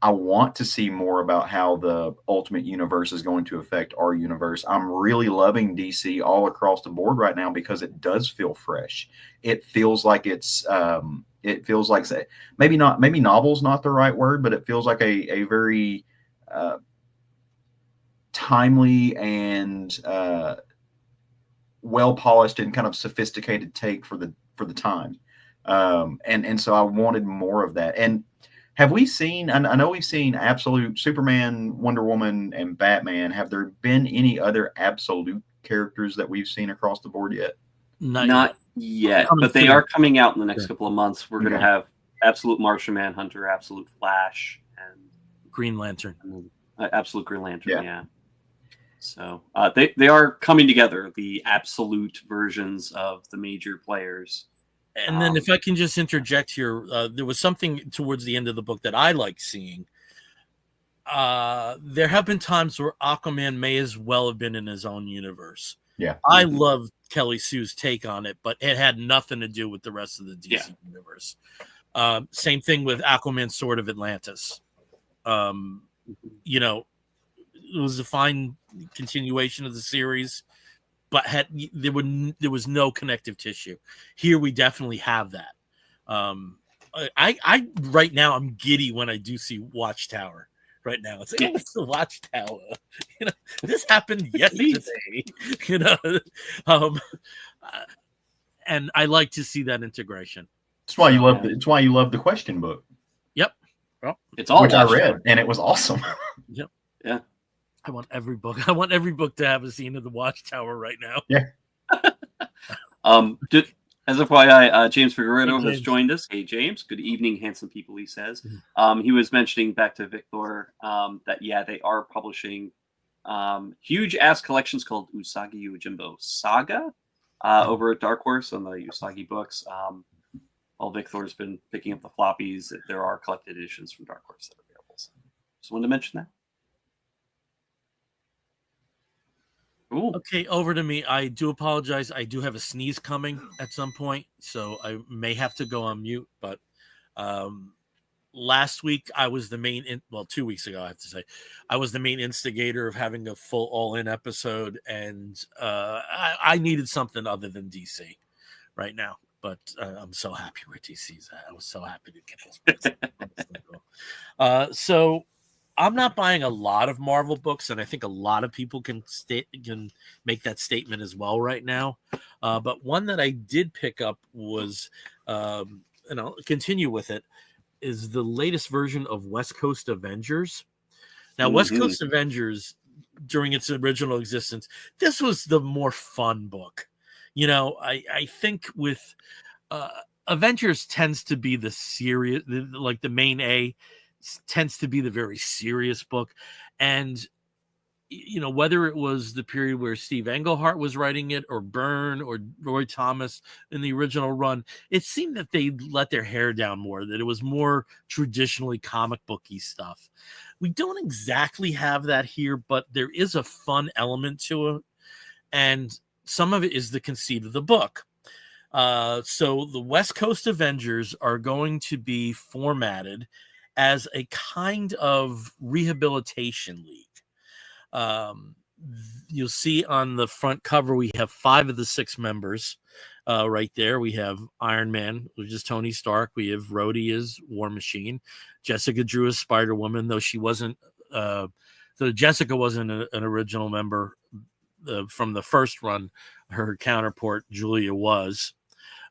I want to see more about how the Ultimate Universe is going to affect our universe. I'm really loving DC all across the board right now because it does feel fresh. It feels like it feels like, maybe novel's not the right word, but it feels like a very timely and well polished and kind of sophisticated take for the time. And so I wanted more of that. And have we seen, I know we've seen absolute Superman, Wonder Woman, and Batman. Have there been any other absolute characters that we've seen across the board yet? Not yet, but they are coming out in the next couple of months. We're going to have Absolute Martian Manhunter, Absolute Flash, and Green Lantern. Absolute Green Lantern, yeah. So they are coming together, the absolute versions of the major players. And then if I can just interject here, there was something towards the end of the book that I like seeing. There have been times where Aquaman may as well have been in his own universe. Yeah. I love Kelly Sue's take on it, but it had nothing to do with the rest of the DC universe. Same thing with Aquaman Sword of Atlantis. You know, it was a fine continuation of the series, but there was no connective tissue. Here we definitely have that. I right now I'm giddy when I do see Watchtower. Right now it's like, it's the Watchtower. You know, this happened yesterday. You know, and I like to see that integration. That's why you love it's why you love the question book. Yep. Well, it's all which I read, and it was awesome. Yep. Yeah. I want every book. I want every book to have a scene of the Watchtower right now. Yeah. As FYI, James Figueredo has joined us. Hey, James. Good evening, handsome people, he says. He was mentioning back to Victor that, they are publishing huge-ass collections called Usagi Yojimbo Saga over at Dark Horse on the Usagi books. While Victor's been picking up the floppies, there are collected editions from Dark Horse that are available. So just wanted to mention that. Ooh. Okay, over to me. I do apologize. I do have a sneeze coming at some point, so I may have to go on mute. But last week I was the main, 2 weeks ago, I have to say, I was the main instigator of having a full all-in episode, and I needed something other than DC right now. But I'm so happy where DC's at. I was so happy to get this. So I'm not buying a lot of Marvel books, and I think a lot of people can make that statement as well right now. But one that I did pick up was, and I'll continue with it, is the latest version of West Coast Avengers. Now, West Coast Avengers, during its original existence, this was the more fun book. You know, I think with Avengers tends to be the serious, like the main A, tends to be the very serious book. And, you know, whether it was the period where Steve Englehart was writing it, or Byrne, or Roy Thomas in the original run, it seemed that they let their hair down more, that it was more traditionally comic booky stuff. We don't exactly have that here, but there is a fun element to it. And some of it is the conceit of the book. So the West Coast Avengers are going to be formatted as a kind of rehabilitation league. You'll see on the front cover, we have 5 of the 6 members right there. We have Iron Man, which is Tony Stark. We have Rhodey as War Machine. Jessica Drew as Spider-Woman, though she wasn't, so Jessica wasn't an original member from the first run. Her counterpart, Julia, was.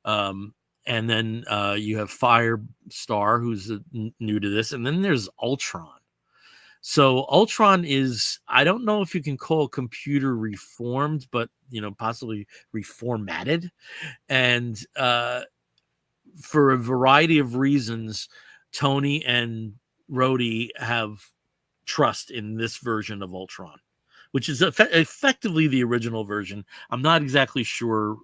And then you have Firestar, who's new to this. And then there's Ultron. So Ultron is, I don't know if you can call computer reformed, but, you know, possibly reformatted. And for a variety of reasons, Tony and Rhodey have trust in this version of Ultron, which is effectively the original version. I'm not exactly sure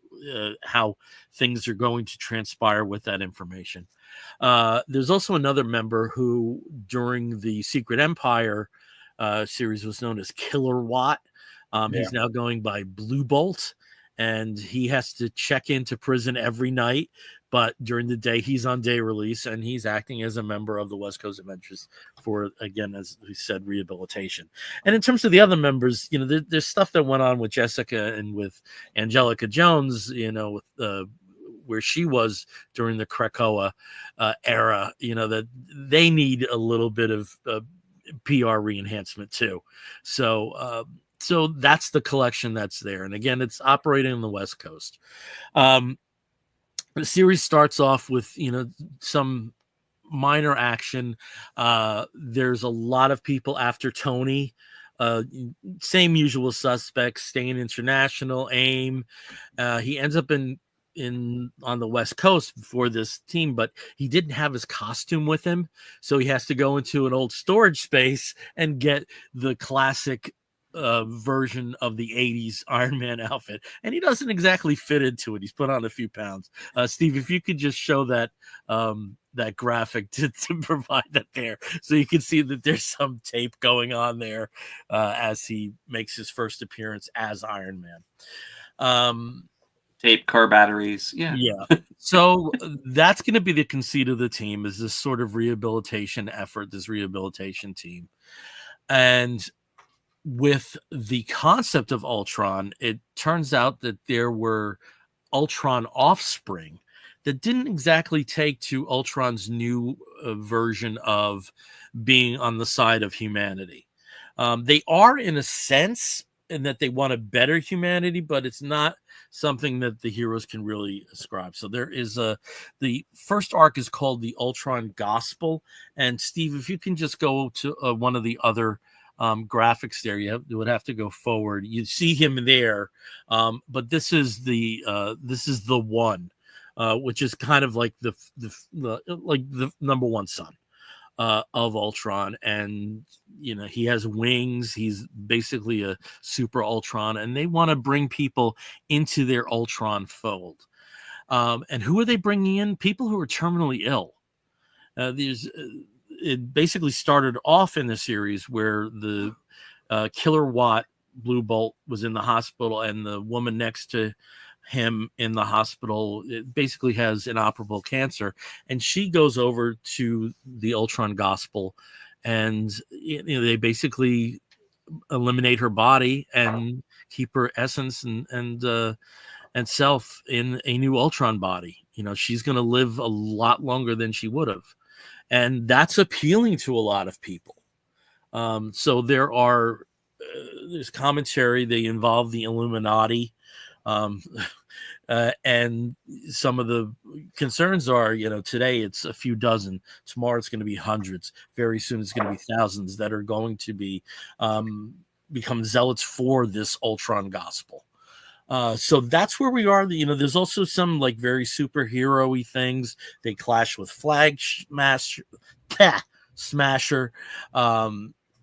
how things are going to transpire with that information. There's also another member who, during the Secret Empire series, was known as Killer Watt. He's now going by Blue Bolt, and he has to check into prison every night. But during the day, he's on day release, and he's acting as a member of the West Coast Avengers for, again, as we said, rehabilitation. And in terms of the other members, there's stuff that went on with Jessica and with Angelica Jones, where she was during the Krakoa era, that they need a little bit of PR re-enhancement too. So that's the collection that's there. And again, it's operating on the West Coast. The series starts off with, some minor action. There's a lot of people after Tony. Same usual suspects: Stain International, AIM. He ends up on the West Coast for this team, but he didn't have his costume with him, so he has to go into an old storage space and get the classic version of the 80s Iron Man outfit, and he doesn't exactly fit into it. He's put on a few pounds. Steve, if you could just show that that graphic to provide that there, so you can see that there's some tape going on there as he makes his first appearance as Iron Man. Tape, car batteries. Yeah. So that's going to be the conceit of the team, is this sort of rehabilitation effort, this rehabilitation team. And with the concept of Ultron, it turns out that there were Ultron offspring that didn't exactly take to Ultron's new version of being on the side of humanity. They are, in a sense, in that they want to better humanity, but it's not something that the heroes can really ascribe. So there is the first arc is called the Ultron Gospel. And Steve, if you can just go to one of the other graphics there, you would have to go forward. You see him there, but this is the one, which is kind of like the number one son of Ultron, and he has wings. He's basically a super Ultron, and they want to bring people into their Ultron fold. And who are they bringing in? People who are terminally ill. It basically started off in the series where the Killer Watt, Blue Bolt, was in the hospital, and the woman next to him in the hospital basically has inoperable cancer, and she goes over to the Ultron Gospel, and they basically eliminate her body and keep her essence and self in a new Ultron body. She's going to live a lot longer than she would have. And that's appealing to a lot of people. So there's commentary. They involve the Illuminati. And some of the concerns are, today it's a few dozen. Tomorrow it's going to be hundreds. Very soon it's going to be thousands that are going to be become zealots for this Ultron Gospel. So that's where we are. There's also some very superhero-y things. They clash with Flag Smasher.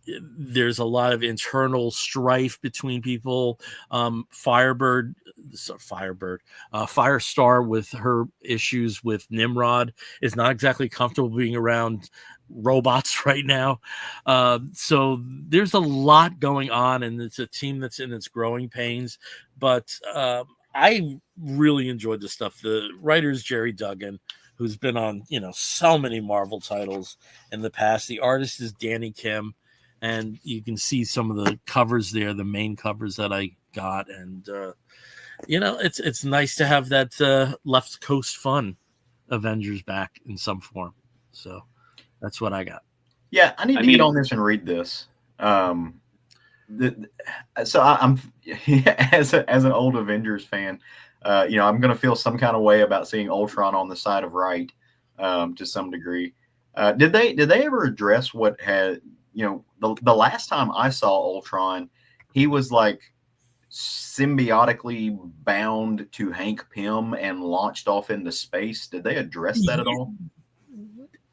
There's a lot of internal strife between people. Firestar with her issues with Nimrod is not exactly comfortable being around robots right now. So there's a lot going on, and it's a team that's in its growing pains. But I really enjoyed the stuff. The writer is Jerry Duggan, who's been on so many Marvel titles in the past. The artist is Danny Kim, and you can see some of the covers there, the main covers that I got. And it's nice to have that left coast fun Avengers back in some form. So that's what I got. Yeah, I need to get on this and read this. So I'm as an old Avengers fan, I'm going to feel some kind of way about seeing Ultron on the side of right, to some degree. Did they ever address what had the last time I saw Ultron, he was symbiotically bound to Hank Pym and launched off into space? Did they address that at all?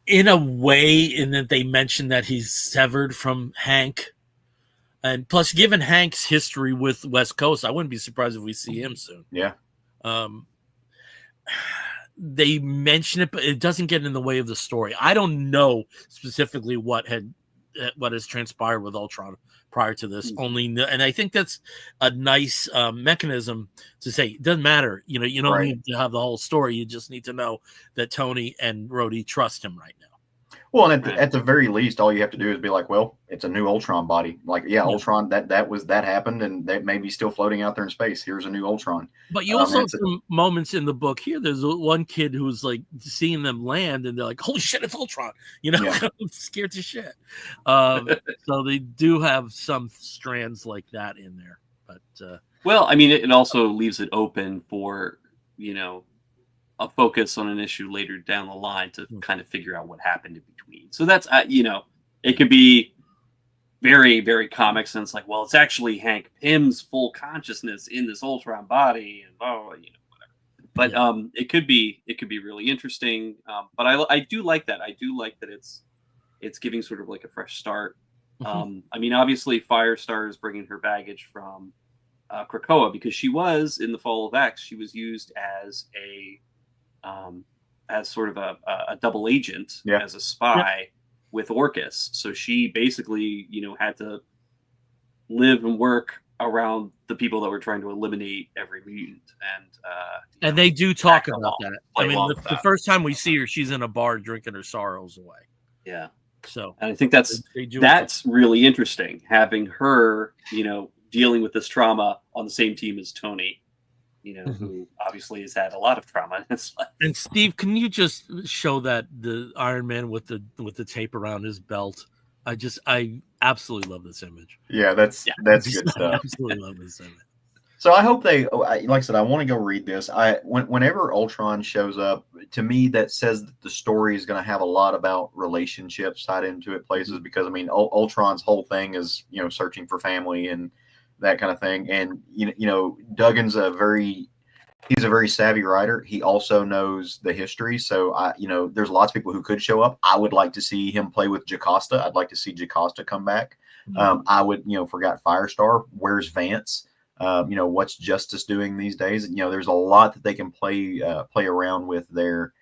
In a way, in that they mentioned that he's severed from Hank. And plus, given Hank's history with West Coast, I wouldn't be surprised if we see him soon. Yeah. They mention it, but it doesn't get in the way of the story. I don't know specifically what has transpired with Ultron prior to this. And I think that's a nice mechanism to say it doesn't matter. You don't need to have the whole story. You just need to know that Tony and Rhodey trust him right now. Well, and at the very least, all you have to do is be like, well, it's a new Ultron body. Like, Ultron, that happened, and that may be still floating out there in space. Here's a new Ultron. But you also have some moments in the book here. There's one kid who's like seeing them land, and they're like, "Holy shit, it's Ultron!" Scared to shit. So they do have some strands like that in there. But well, I mean, it also leaves it open for a focus on an issue later down the line to kind of figure out what happened in between. So that's, it could be very, very comic sense. Like, well, it's actually Hank Pym's full consciousness in this Ultron body and whatever. But it could be really interesting. But I do like that. I do like that it's giving sort of like a fresh start. I mean, obviously Firestar is bringing her baggage from Krakoa, because she was in the Fall of X. She was used as as sort of a double agent, as a spy with Orcus. So she basically, had to live and work around the people that were trying to eliminate every mutant. And they do talk about that. I mean, the first time we see her, she's in a bar drinking her sorrows away. Yeah. So, and I think that's really interesting, having her, dealing with this trauma on the same team as Tony, who obviously has had a lot of trauma in his life. And Steve, can you just show that the Iron Man with the tape around his belt? I absolutely love this image. Yeah, that's good stuff. I absolutely love this image. So I hope like I said, I want to go read this. Whenever Ultron shows up, to me, that says that the story is going to have a lot about relationships tied into it, places, because I mean, Ultron's whole thing is, searching for family and that kind of thing. And, Duggan's he's a very savvy writer. He also knows the history. So there's lots of people who could show up. I would like to see him play with Jocasta. I'd like to see Jocasta come back. I would, forgot Firestar. Where's Vance? What's Justice doing these days? There's a lot that they can play around with there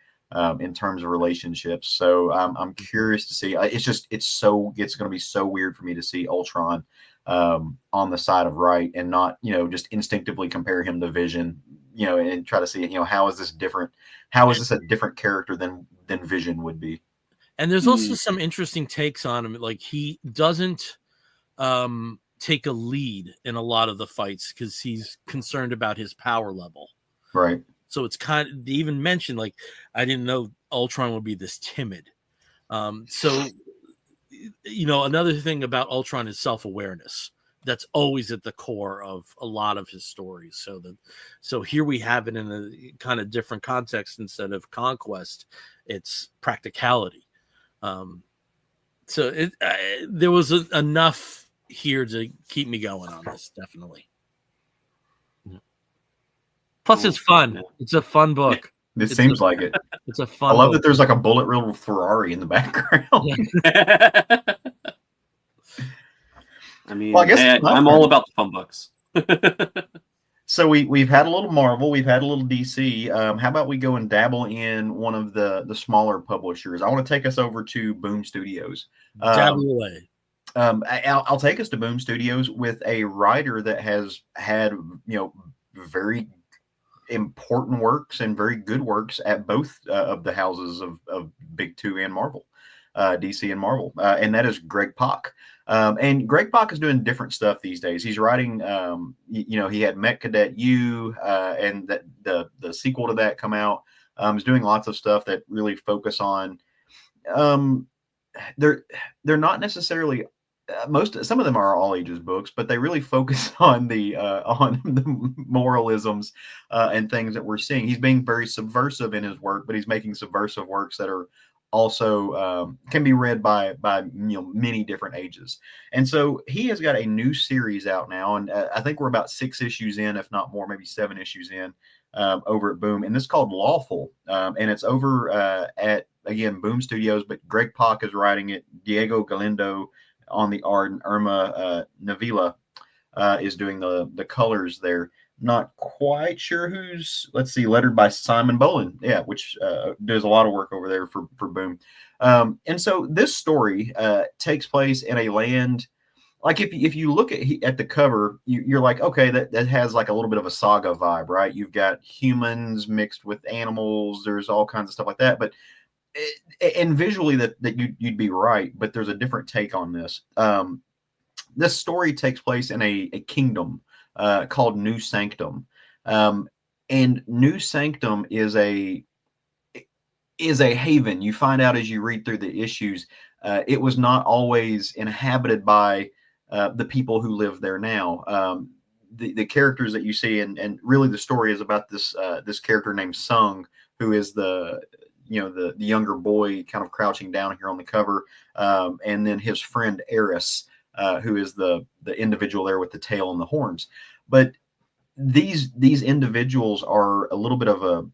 in terms of relationships. So I'm curious to see. It's going to be so weird for me to see Ultron on the side of right and not, just instinctively compare him to Vision, and try to see, how is this different? How is this a different character than Vision would be? And there's also some interesting takes on him. Like, he doesn't take a lead in a lot of the fights because he's concerned about his power level. Right. So it's kind of, they even mentioned, like, I didn't know Ultron would be this timid. So, another thing about Ultron is self-awareness. That's always at the core of a lot of his stories. So here we have it in a kind of different context. Instead of conquest, it's practicality. So there was enough here to keep me going on this, definitely. Plus, it's fun. It's a fun book. It seems like it. It's a fun. I love that there's like a bullet reel Ferrari in the background. I mean, well, I guess I'm all about the fun books. So we've had a little Marvel, we've had a little DC. How about we go and dabble in one of the smaller publishers? I want to take us over to Boom Studios. Dabble away. I'll take us to Boom Studios with a writer that has had very important works and very good works at both of the houses of Big Two and Marvel, DC and Marvel, and that is Greg Pak. And Greg Pak is doing different stuff these days. He's writing, he had Mech Cadet U, and that the sequel to that come out. He's doing lots of stuff that really focus on. They're not necessarily some of them are all ages books, but they really focus on the moralisms and things that we're seeing. He's being very subversive in his work, but he's making subversive works that are also can be read by many different ages. And so he has got a new series out now, and I think we're about 6 issues in, if not more, maybe 7 issues in, over at Boom, and it's called Lawful, and it's over at, again, Boom Studios, but Greg Pak is writing it, Diego Galindo on the art, and Irma Navila is doing the colors there. not quite sure who's, let's see, lettered by Simon Bolin, yeah, which does a lot of work over there for Boom. And so this story takes place in a land, like if you look at the cover, you're like, okay, that has like a little bit of a saga vibe, right? You've got humans mixed with animals, there's all kinds of stuff like that, but and visually that you'd be right, but there's a different take on this. This story takes place in a kingdom called New Sanctum, and New Sanctum is a haven. You find out as you read through the issues, it was not always inhabited by the people who live there now. The characters that you see, and really the story is about this character named Sung, who is the younger boy kind of crouching down here on the cover, and then his friend Eris, who is the individual there with the tail and the horns. But these individuals are a little bit of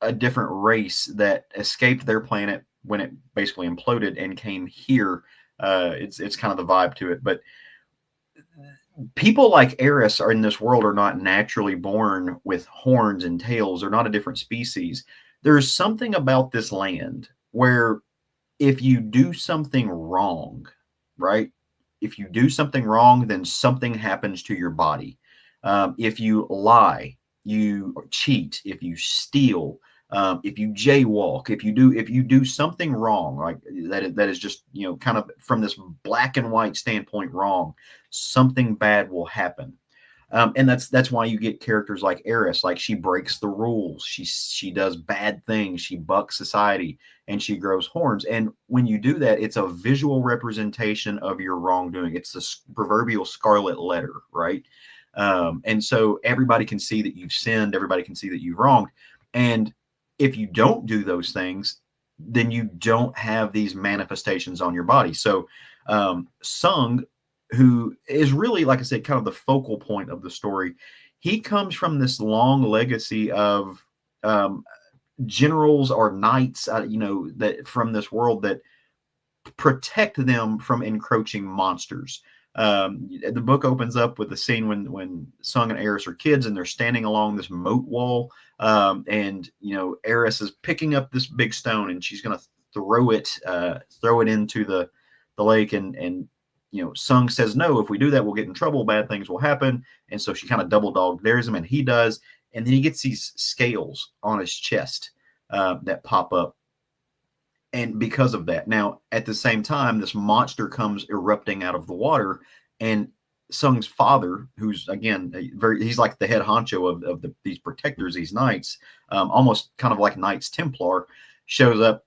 a different race that escaped their planet when it basically imploded and came here. It's kind of the vibe to it. But people like Eris are in this world are not naturally born with horns and tails. They're not a different species. There's something about this land where if you do something wrong, right? If you do something wrong, then something happens to your body. If you lie, you cheat, if you steal, if you jaywalk, if you do something wrong, like that is just, kind of from this black and white standpoint wrong, something bad will happen. And that's why you get characters like Eris. Like, she breaks the rules, she does bad things, she bucks society, and she grows horns. And when you do that, it's a visual representation of your wrongdoing. It's the proverbial scarlet letter, right? And so everybody can see that you've sinned, everybody can see that you've wronged. And if you don't do those things, then you don't have these manifestations on your body. So Sung, who is really, like I said, kind of the focal point of the story, he comes from this long legacy of generals or knights, that from this world that protect them from encroaching monsters. The book opens up with the scene when Sung and Eris are kids and they're standing along this moat wall, and Eris is picking up this big stone and she's going to throw it into the lake, and Sung says, no, if we do that, we'll get in trouble, bad things will happen. And so she kind of double dog dares him, and he does, and then he gets these scales on his chest that pop up. And because of that, now at the same time, this monster comes erupting out of the water, and Sung's father, who's again he's like the head honcho of these protectors, these knights, almost kind of like Knights Templar, shows up,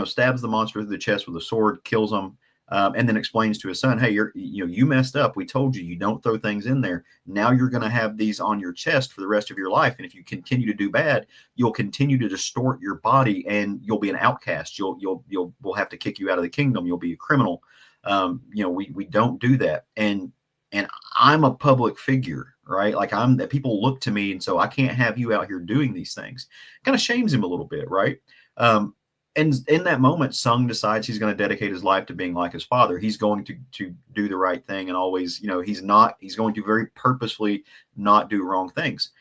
stabs the monster through the chest with a sword, kills him, and then explains to his son, hey, you messed up. We told you don't throw things in there. Now you're going to have these on your chest for the rest of your life. And if you continue to do bad, you'll continue to distort your body and you'll be an outcast. We'll have to kick you out of the kingdom. You'll be a criminal. We don't do that. And I'm a public figure, right? Like people look to me, and so I can't have you out here doing these things. Kind of shames him a little bit, right? And in that moment, Sung decides he's going to dedicate his life to being like his father. He's going to do the right thing, and always, he's going to very purposefully not do wrong things.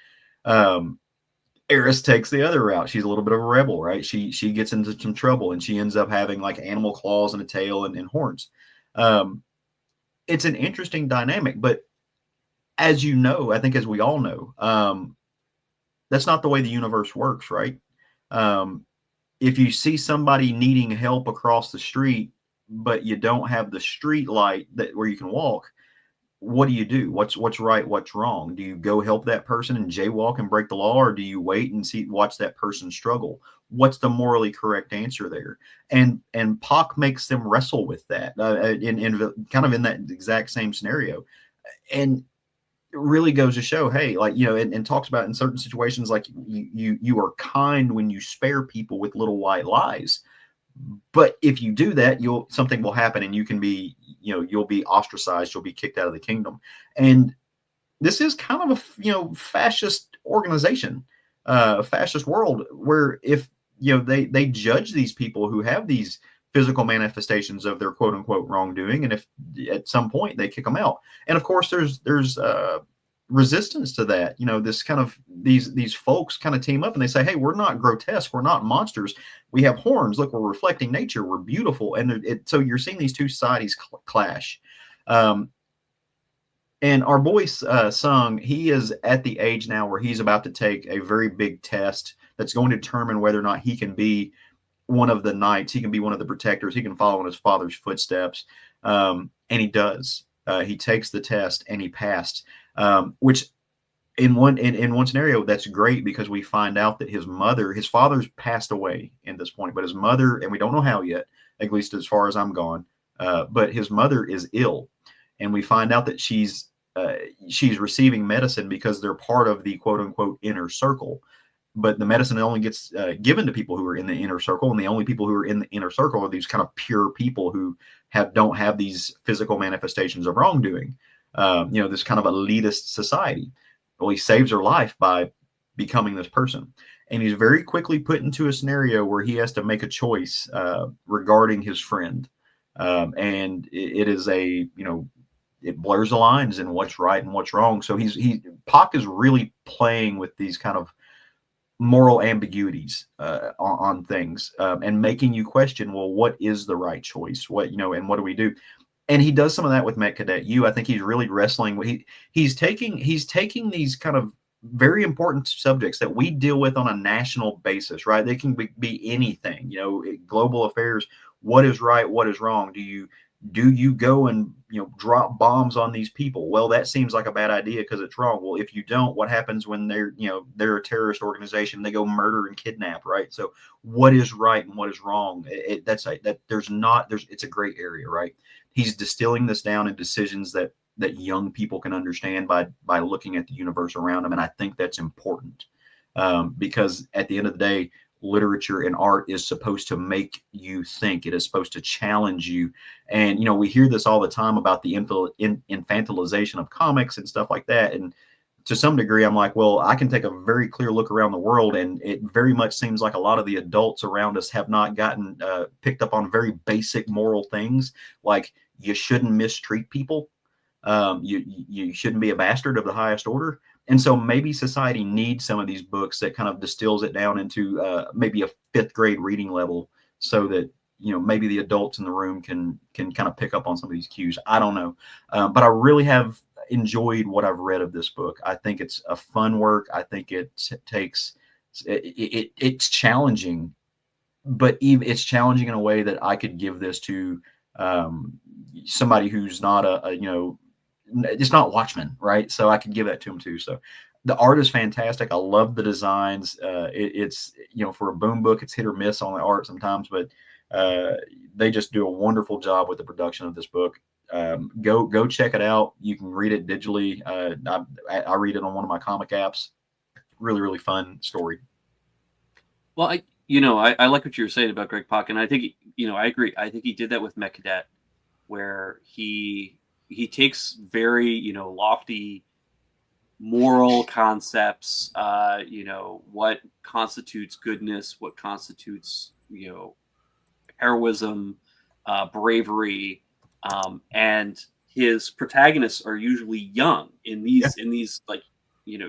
Eris takes the other route. She's a little bit of a rebel, right? She gets into some trouble, and she ends up having like animal claws and a tail and horns. It's an interesting dynamic, but as you know, I think as we all know, that's not the way the universe works, right? If you see somebody needing help across the street, but you don't have the street light where you can walk, what do? What's right? What's wrong? Do you go help that person and jaywalk and break the law, or do you wait and watch that person struggle? What's the morally correct answer there? And Pac makes them wrestle with that in kind of in that exact same scenario, and it really goes to show, hey, like, and talks about in certain situations, like you are kind when you spare people with little white lies. But if you do that, something will happen, and you can be, you'll be ostracized, you'll be kicked out of the kingdom. And this is kind of a, fascist organization, fascist world, where if, they judge these people who have these physical manifestations of their quote unquote wrongdoing, and if at some point they kick them out. And of course there's resistance to that. You know, this kind of these folks kind of team up and they say, hey, we're not grotesque, we're not monsters, we have horns, look, we're reflecting nature, we're beautiful. And so you're seeing these two societies clash. And our boy Sung, he is at the age now where he's about to take a very big test that's going to determine whether or not he can be one of the knights, he can be one of the protectors, he can follow in his father's footsteps. And he does. He takes the test and he passed, which in one scenario, that's great because we find out that his father's passed away in this point, but his mother, and we don't know how yet, at least as far as I'm gone, but his mother is ill. And we find out that she's receiving medicine because they're part of the quote unquote inner circle. But the medicine only gets given to people who are in the inner circle, and the only people who are in the inner circle are these kind of pure people who don't have these physical manifestations of wrongdoing. This kind of elitist society. Well, he saves her life by becoming this person, and he's very quickly put into a scenario where he has to make a choice regarding his friend, and it is it blurs the lines in what's right and what's wrong. So Pac is really playing with these kind of moral ambiguities on things, and making you question, well, what is the right choice? And what do we do? And he does some of that with Met Cadet U. I think he's really wrestling with, he's taking these kind of very important subjects that we deal with on a national basis, right? They can be anything, global affairs. What is right? What is wrong? Do you go and drop bombs on these people? Well, that seems like a bad idea because it's wrong. Well, if you don't, what happens when they're a terrorist organization? They go murder and kidnap, right? So what is right and what is wrong? It's a gray area, right? He's distilling this down in decisions that young people can understand by looking at the universe around them, and I think that's important because at the end of the day, literature and art is supposed to make you think. It is supposed to challenge you. And, we hear this all the time about the infantilization of comics and stuff like that. And to some degree, I'm like, well, I can take a very clear look around the world, and it very much seems like a lot of the adults around us have not gotten picked up on very basic moral things, like you shouldn't mistreat people. You shouldn't be a bastard of the highest order. And so maybe society needs some of these books that kind of distills it down into maybe a 5th grade reading level, so that maybe the adults in the room can kind of pick up on some of these cues. I don't know, but I really have enjoyed what I've read of this book. I think it's a fun work. I think it's challenging, but even it's challenging in a way that I could give this to somebody who's not it's not Watchmen, right? So I could give that to him too. So the art is fantastic. I love the designs. It's for a boom book, it's hit or miss on the art sometimes, but they just do a wonderful job with the production of this book. Go check it out. You can read it digitally. I read it on one of my comic apps. Really, really fun story. Well, I like what you were saying about Greg Pak, and I think I agree. I think he did that with Met Cadet, where he takes very lofty moral concepts, what constitutes goodness, what constitutes heroism, bravery, and his protagonists are usually young in these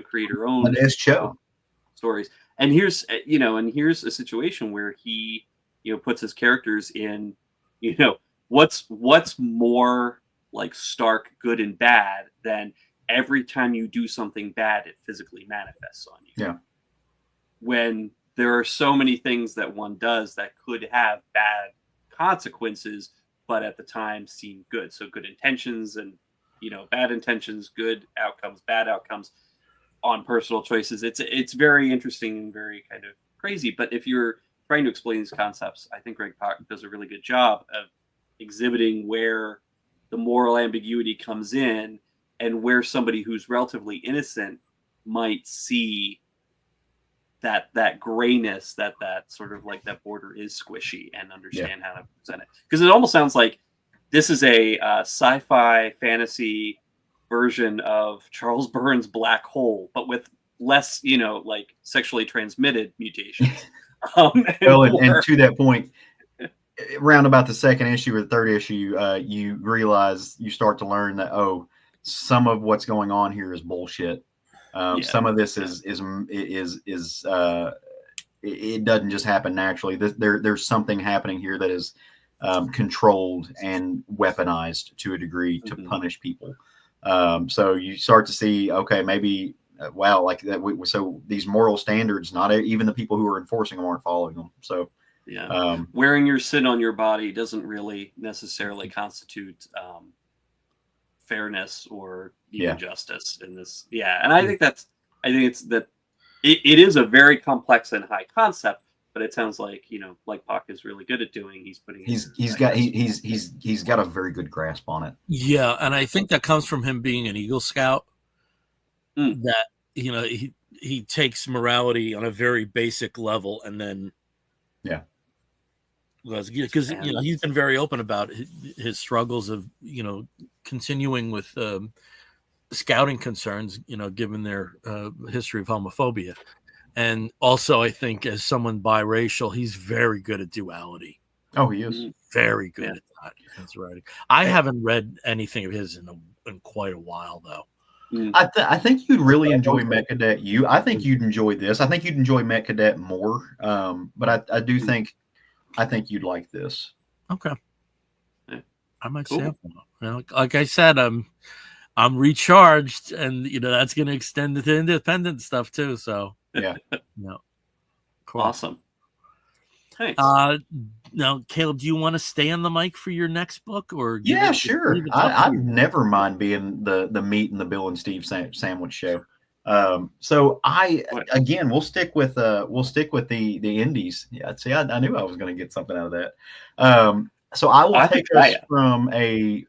creator owned stories. And here's a situation where he puts his characters in what's more like stark good and bad than every time you do something bad, it physically manifests on you. Yeah. When there are so many things that one does that could have bad consequences, but at the time seem good. So good intentions and, bad intentions, good outcomes, bad outcomes on personal choices. It's very interesting and very kind of crazy. But if you're trying to explain these concepts, I think Greg Pak does a really good job of exhibiting where the moral ambiguity comes in and where somebody who's relatively innocent might see that grayness, that sort of like that border is squishy, and understand how to present it. Because it almost sounds like this is a sci-fi fantasy version of Charles Burns' Black Hole, but with less, like sexually transmitted mutations. And to that point, around about the second issue or the third issue, you start to learn that, some of what's going on here is bullshit. Some of this is it doesn't just happen naturally. There's something happening here that is controlled and weaponized to a degree to punish people. So you start to see, okay, maybe wow, like that. So these moral standards, not even the people who are enforcing them aren't following them. So wearing your sin on your body doesn't really necessarily constitute fairness or even justice in this. And I think it is a very complex and high concept, but it sounds like, like Puck is really good at doing. He's got a very good grasp on it. Yeah, and I think that comes from him being an Eagle Scout. That he takes morality on a very basic level, and then because he's been very open about his struggles of continuing with scouting concerns, given their history of homophobia. And also, I think as someone biracial, he's very good at duality. Oh, he is very good at that. That's right. I haven't read anything of his in quite a while, though. I think you'd really enjoy Met Cadet U. I think you'd enjoy this. I think you'd enjoy Met Cadet more. But I do think you'd like this. Okay. I might sample it. Like I said, I'm recharged, and that's going to extend to independent stuff too. So cool. Awesome. Thanks. Now, Caleb, do you want to stay on the mic for your next book, or sure? I never mind being the meat and the Bill and Steve sandwich show. So we'll stick with the indies. Yeah, see, I knew I was going to get something out of that. So I will take us from a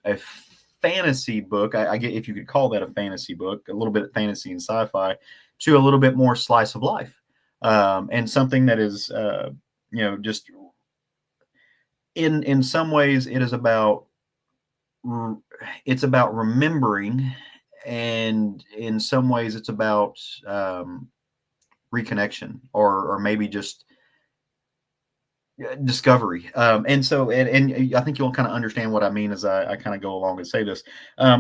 fantasy book. I get, if you could call that a fantasy book, a little bit of fantasy and sci-fi, to a little bit more slice of life, and something that is just in some ways it is about remembering, and in some ways it's about reconnection or maybe just discovery. And I think you'll kind of understand what I mean as I kind of go along and say this.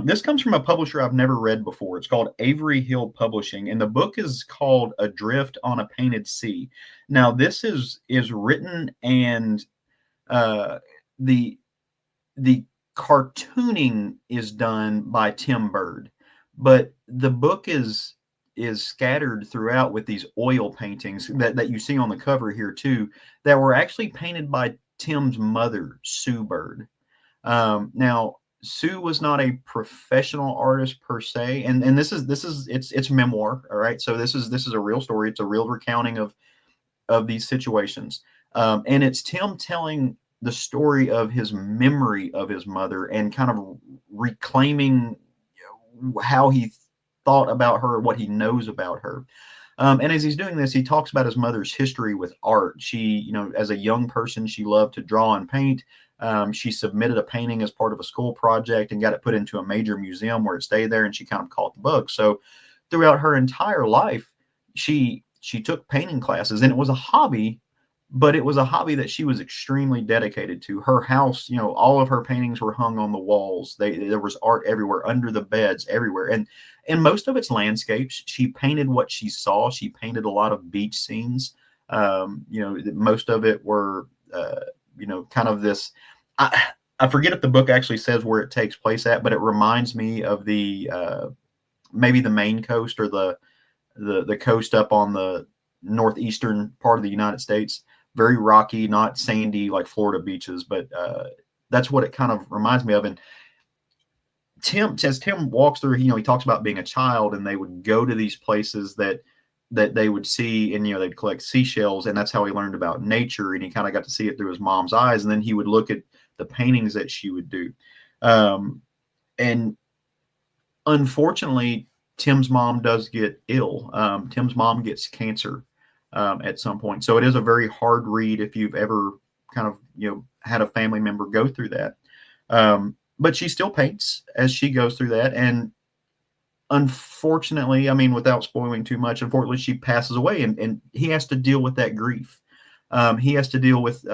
This comes from a publisher I've never read before. It's called Avery Hill Publishing, and the book is called Adrift on a Painted Sea. Now, this is written, and the cartooning is done by Tim Bird, but the book is scattered throughout with these oil paintings that you see on the cover here too, that were actually painted by Tim's mother, Sue Bird. Now, Sue was not a professional artist per se, and this is it's memoir. All right, so this is a real story. It's a real recounting of these situations, and it's Tim telling the story of his memory of his mother and kind of reclaiming how he thought about her, what he knows about her. And as he's doing this, he talks about his mother's history with art. She, as a young person, she loved to draw and paint. She submitted a painting as part of a school project and got it put into a major museum where it stayed there, and she kind of caught the bug. So throughout her entire life, she took painting classes, and it was a hobby, but it was a hobby that she was extremely dedicated to. Her house, all of her paintings were hung on the walls. There was art everywhere, under the beds, everywhere. And most of it's landscapes. She painted what she saw. She painted a lot of beach scenes. Most of it were, kind of this. I forget if the book actually says where it takes place at, but it reminds me of the maybe the Maine coast or the coast up on the northeastern part of the United States. Very rocky, not sandy like Florida beaches, but that's what it kind of reminds me of. And as Tim walks through, he talks about being a child, and they would go to these places that they would see, and they'd collect seashells, and that's how he learned about nature, and he kind of got to see it through his mom's eyes. And then he would look at the paintings that she would do, and unfortunately, Tim's mom does get ill. Tim's mom gets cancer at some point, so it is a very hard read if you've ever kind of had a family member go through that. But she still paints as she goes through that. And unfortunately, without spoiling too much, unfortunately, she passes away, and he has to deal with that grief. He has to deal with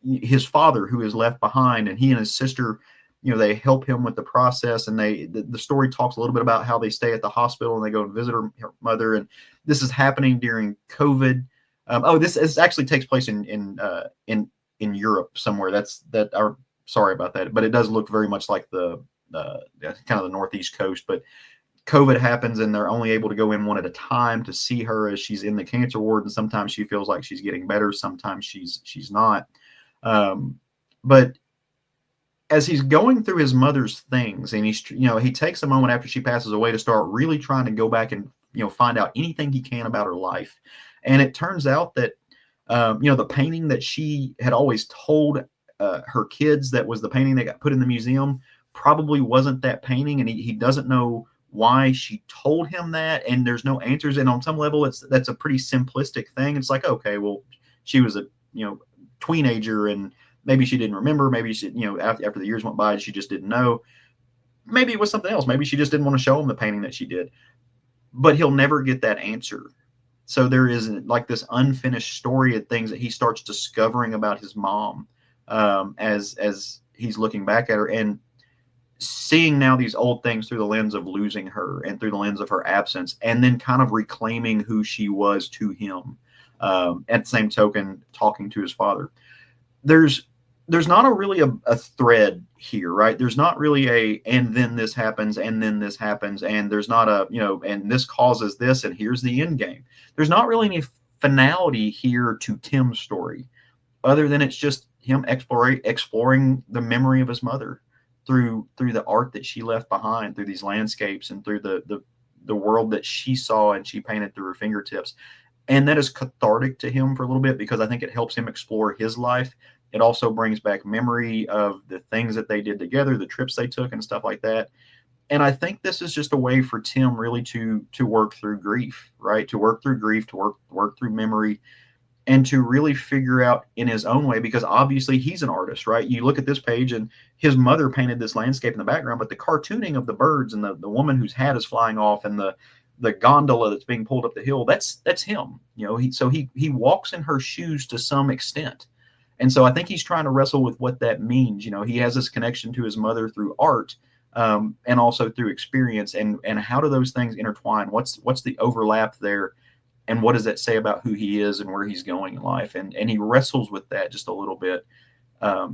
his father, who is left behind, and he and his sister they help him with the process, and the story talks a little bit about how they stay at the hospital and they go and visit her mother, and this is happening during COVID. This actually takes place in Europe somewhere. Sorry about that, but it does look very much like the kind of the northeast coast. But COVID happens, and they're only able to go in one at a time to see her as she's in the cancer ward, and sometimes she feels like she's getting better, sometimes she's not. But as he's going through his mother's things, and he takes a moment after she passes away to start really trying to go back and find out anything he can about her life. And it turns out that the painting that she had always told her kids that was the painting that got put in the museum probably wasn't that painting, and he doesn't know why she told him that, and there's no answers. And on some level, that's a pretty simplistic thing. It's like, okay, well, she was a teenager, and maybe she didn't remember. Maybe she, after the years went by, she just didn't know. Maybe it was something else. Maybe she just didn't want to show him the painting that she did. But he'll never get that answer. So there is like this unfinished story of things that he starts discovering about his mom as he's looking back at her, and seeing now these old things through the lens of losing her and through the lens of her absence, and then kind of reclaiming who she was to him. At the same token, talking to his father. There's not a thread here, right? There's not really and then this happens, and then this happens, and there's not and this causes this, and here's the end game. There's not really any finality here to Tim's story, other than it's just him exploring the memory of his mother through the art that she left behind, through these landscapes, and through the world that she saw and she painted through her fingertips. And that is cathartic to him for a little bit, because I think it helps him explore his life. It also brings back memory of the things that they did together, the trips they took and stuff like that. And I think this is just a way for Tim really to work through grief, right? To work through grief, to work through memory, and to really figure out in his own way, because obviously he's an artist, right? You look at this page, and his mother painted this landscape in the background, but the cartooning of the birds and the woman whose hat is flying off, and the gondola that's being pulled up the hill, that's him. He walks in her shoes to some extent. And so I think he's trying to wrestle with what that means. He has this connection to his mother through art, and also through experience, and how do those things intertwine? What's the overlap there? And what does that say about who he is and where he's going in life? And he wrestles with that just a little bit,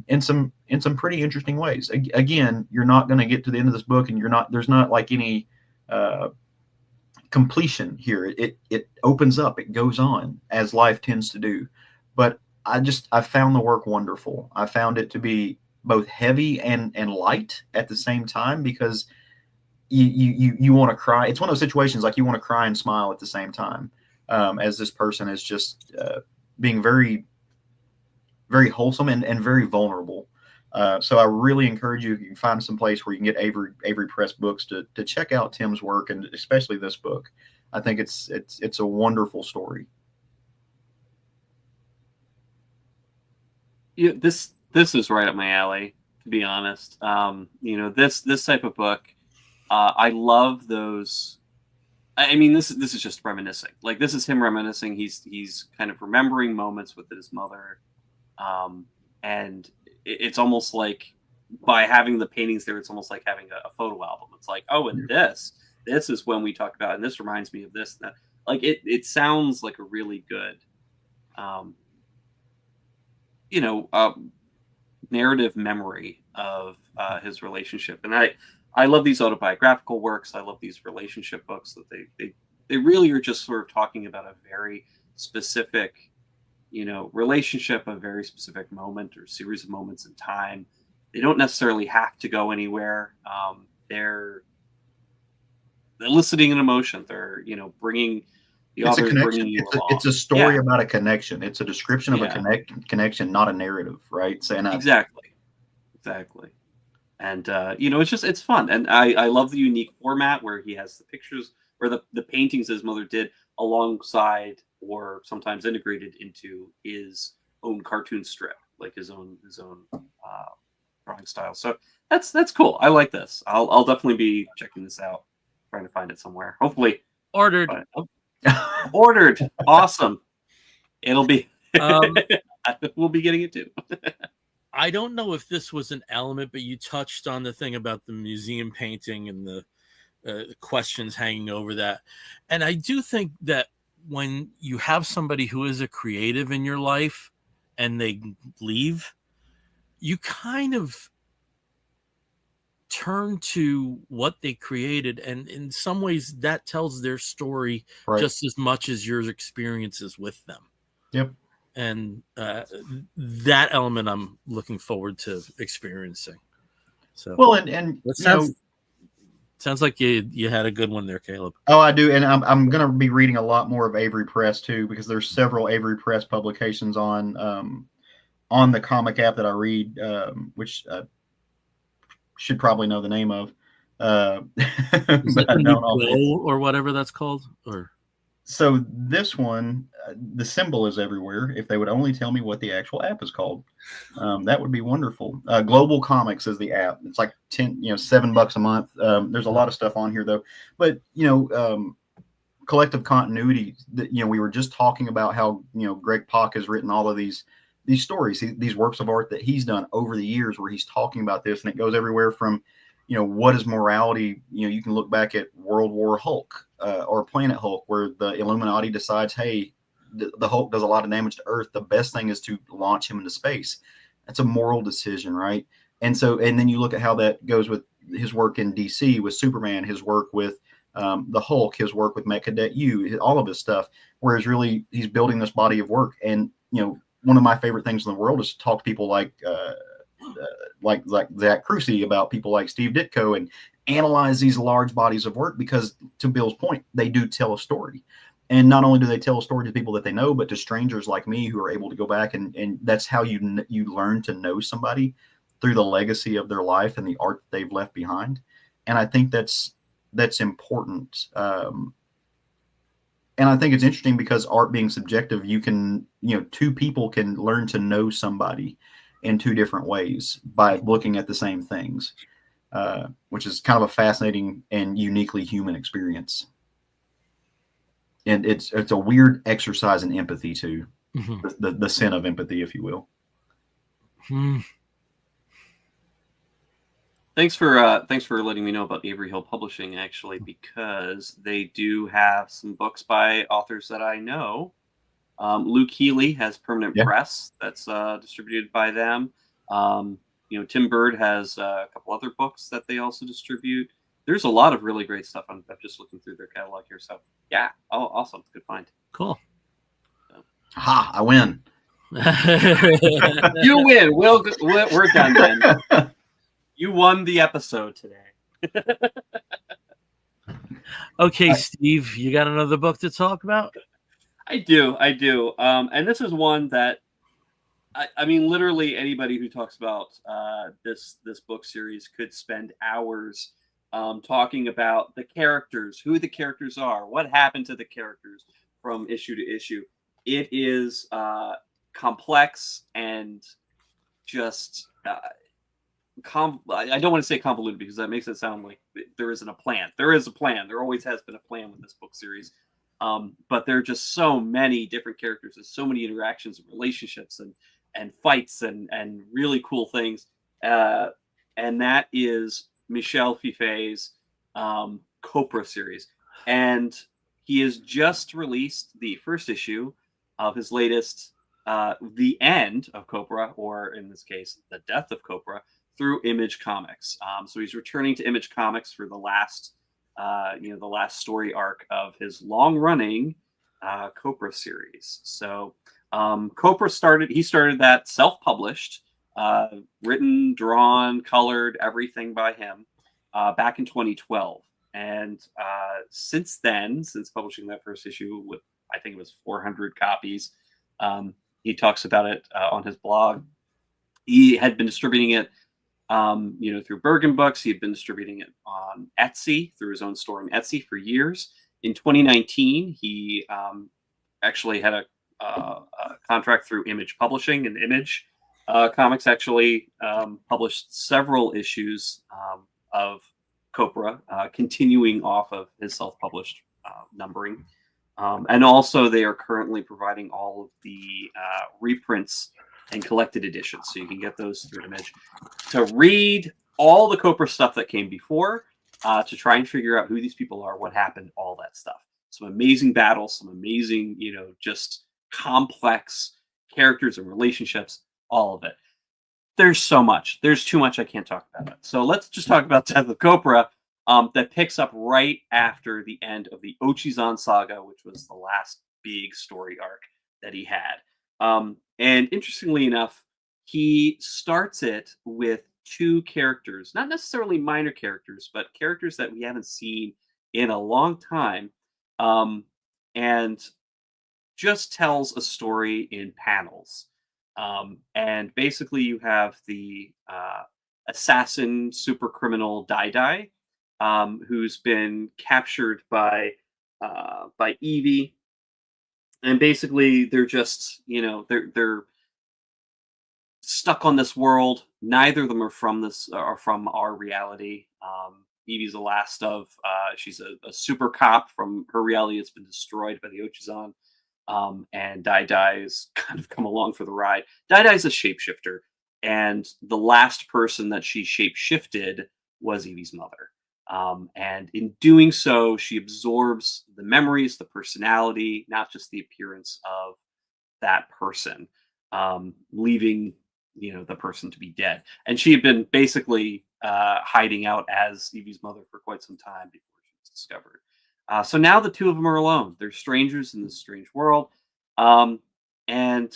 in some pretty interesting ways. Again, you're not going to get to the end of this book, and there's not like any completion here. It opens up, it goes on, as life tends to do. But I found the work wonderful. I found it to be both heavy and light at the same time, because you want to cry. It's one of those situations like you want to cry and smile at the same time. As this person is just being very, very wholesome and very vulnerable. So I really encourage you, if you can find some place where you can get Avery Press books, to check out Tim's work, and especially this book. I think it's a wonderful story. Yeah, this is right up my alley, to be honest. This type of book, I love those. I mean, this is just reminiscing. Like, this is him reminiscing. He's kind of remembering moments with his mother, and it's almost like, by having the paintings there, it's almost like having a photo album. It's like, oh, and this is when we talked about, and this reminds me of this. And that. Like, it sounds like a really good, narrative memory of his relationship. And I love these autobiographical works. I love these relationship books that they really are just sort of talking about a very specific, relationship, a very specific moment or series of moments in time. They don't necessarily have to go anywhere. They're eliciting an emotion. They're, bringing the author, bringing you along. It's a story about a connection. It's a description of a connection, not a narrative, right? Exactly. And it's fun, and I love the unique format where he has the pictures or the paintings his mother did alongside, or sometimes integrated into, his own cartoon strip, like his own drawing style. So that's cool. I like this. I'll definitely be checking this out, trying to find it somewhere. Hopefully ordered. Awesome. It'll be. We'll be getting it too. I don't know if this was an element, but you touched on the thing about the museum painting and the questions hanging over that. And I do think that when you have somebody who is a creative in your life and they leave, you kind of turn to what they created, and in some ways that tells their story just as much as your experiences with them. Yep. And that element I'm looking forward to experiencing. So well, and sounds like you had a good one there, Caleb. Oh, I do, and I'm going to be reading a lot more of Avery Press too, because there's several Avery Press publications on the comic app that I read, which should probably know the name of, but I don't or whatever that's called. Or so this one, the symbol is everywhere. If they would only tell me what the actual app is called, that would be wonderful. Global Comics is the app. It's like $7 a month. There's a lot of stuff on here though, but collective continuity. We were just talking about how Greg Pak has written all of these stories, these works of art that he's done over the years, where he's talking about this, and it goes everywhere from what is morality. You can look back at World War Hulk or Planet Hulk, where the Illuminati decides, hey, the Hulk does a lot of damage to Earth. The best thing is to launch him into space. That's a moral decision, right? And then you look at how that goes with his work in DC with Superman, his work with the Hulk, his work with Mecha U, all of his stuff. Whereas really he's building this body of work. And one of my favorite things in the world is to talk to people like Zach Crucy about people like Steve Ditko and analyze these large bodies of work, because to Bill's point, they do tell a story. And not only do they tell a story to people that they know, but to strangers like me who are able to go back and that's how you learn to know somebody, through the legacy of their life and the art that they've left behind. And I think that's important. And I think it's interesting because art being subjective, you can, two people can learn to know somebody in two different ways by looking at the same things, which is kind of a fascinating and uniquely human experience. And it's a weird exercise in empathy too, the sin of empathy, if you will. Thanks for letting me know about Avery Hill Publishing, actually, because they do have some books by authors that I know. Luke Healy has Permanent Press that's distributed by them. Tim Bird has a couple other books that they also distribute. There's a lot of really great stuff. I'm just looking through their catalog here. So yeah, awesome, good find. Cool. Ha! I win. You win. We're done then. You won the episode today. Okay, Steve, you got another book to talk about? I do. And this is one that, I mean, literally anybody who talks about this book series could spend hours talking about the characters, who the characters are, what happened to the characters from issue to issue. It is complex and just... I don't want to say convoluted, because that makes it sound like there isn't a plan. There is a plan. There always has been a plan with this book series. But there are just so many different characters and so many interactions and relationships and fights and really cool things. And that is Michel Fife's Copra series. And he has just released the first issue of his latest, The End of Copra, or in this case, The Death of Copra, through Image Comics. So he's returning to Image Comics for the last story arc of his long-running Copra series. So Copra started that self-published, written, drawn, colored, everything by him back in 2012. And since then, since publishing that first issue with, I think it was 400 copies, he talks about it on his blog. He had been distributing it through Bergen Books. He had been distributing it on Etsy, through his own store on Etsy, for years. In 2019, he actually had a contract through Image Publishing, and Image Comics actually published several issues of Copra, continuing off of his self-published numbering. And also, they are currently providing all of the reprints and collected editions. So you can get those through Image. To read all the Copra stuff that came before, to try and figure out who these people are, what happened, all that stuff. Some amazing battles, some amazing, just complex characters and relationships, all of it. There's so much. There's too much I can't talk about it. So let's just talk about Death of Copra, that picks up right after the end of the Ochizan saga, which was the last big story arc that he had. And interestingly enough, he starts it with two characters, not necessarily minor characters, but characters that we haven't seen in a long time, and just tells a story in panels. And basically, you have the assassin super criminal Dai, who's been captured by Evie, and basically they're just they're stuck on this world. Neither of them are from our reality. Evie's the last of she's a super cop from her reality. It's been destroyed by the Ochizan. And Dai has kind of come along for the ride. Dai is a shapeshifter, and the last person that she shapeshifted was Evie's mother. And in doing so, she absorbs the memories, the personality, not just the appearance of that person, leaving the person to be dead. And she had been basically hiding out as Evie's mother for quite some time before she was discovered. So now the two of them are alone. They're strangers in this strange world. And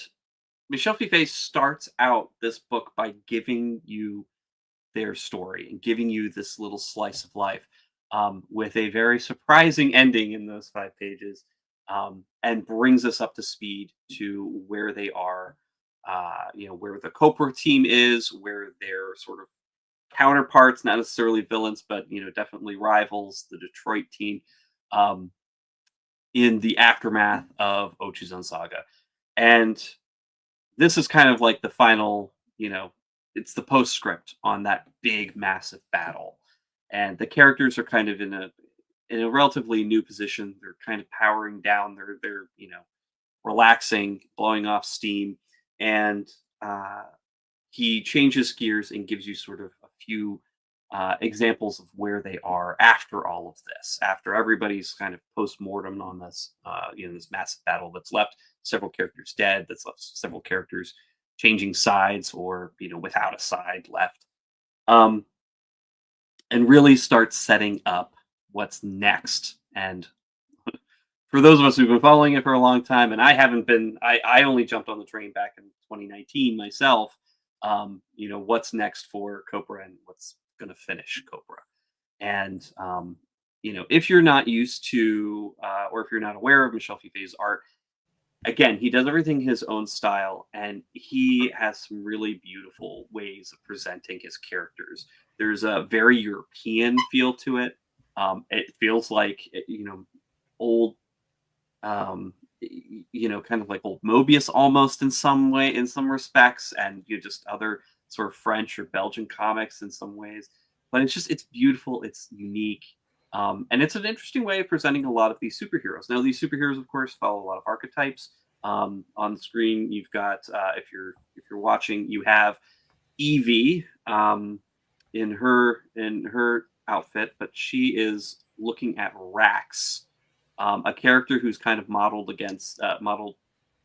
Michel Fiffe starts out this book by giving you their story and giving you this little slice of life, with a very surprising ending in those 5 pages, and brings us up to speed to where they are, where the Copra team is, where their sort of counterparts, not necessarily villains, but definitely rivals, the Detroit team, in the aftermath of Ochizan Saga. And this is kind of like the final, it's the postscript on that big, massive battle. And the characters are kind of in a relatively new position. They're kind of powering down. They're relaxing, blowing off steam. And he changes gears and gives you sort of a few examples of where they are after all of this, after everybody's kind of post-mortem on this, this massive battle that's left several characters dead, that's left several characters changing sides or, without a side left. And really starts setting up what's next. And for those of us who've been following it for a long time, and I haven't been, I only jumped on the train back in 2019 myself, what's next for Copra and what's going to finish Copra. And, if you're not used to, or if you're not aware of Michel Fiffe's art, again, he does everything his own style, and he has some really beautiful ways of presenting his characters. There's a very European feel to it. It feels like, old, kind of like old Mobius almost in some way, in some respects, and just other sort of French or Belgian comics in some ways. But it's beautiful, it's unique, and it's an interesting way of presenting a lot of these superheroes. Now, these superheroes, of course, follow a lot of archetypes. On the screen, you've got, if you're watching, you have Evie in her outfit, but she is looking at Rax, a character who's kind of modeled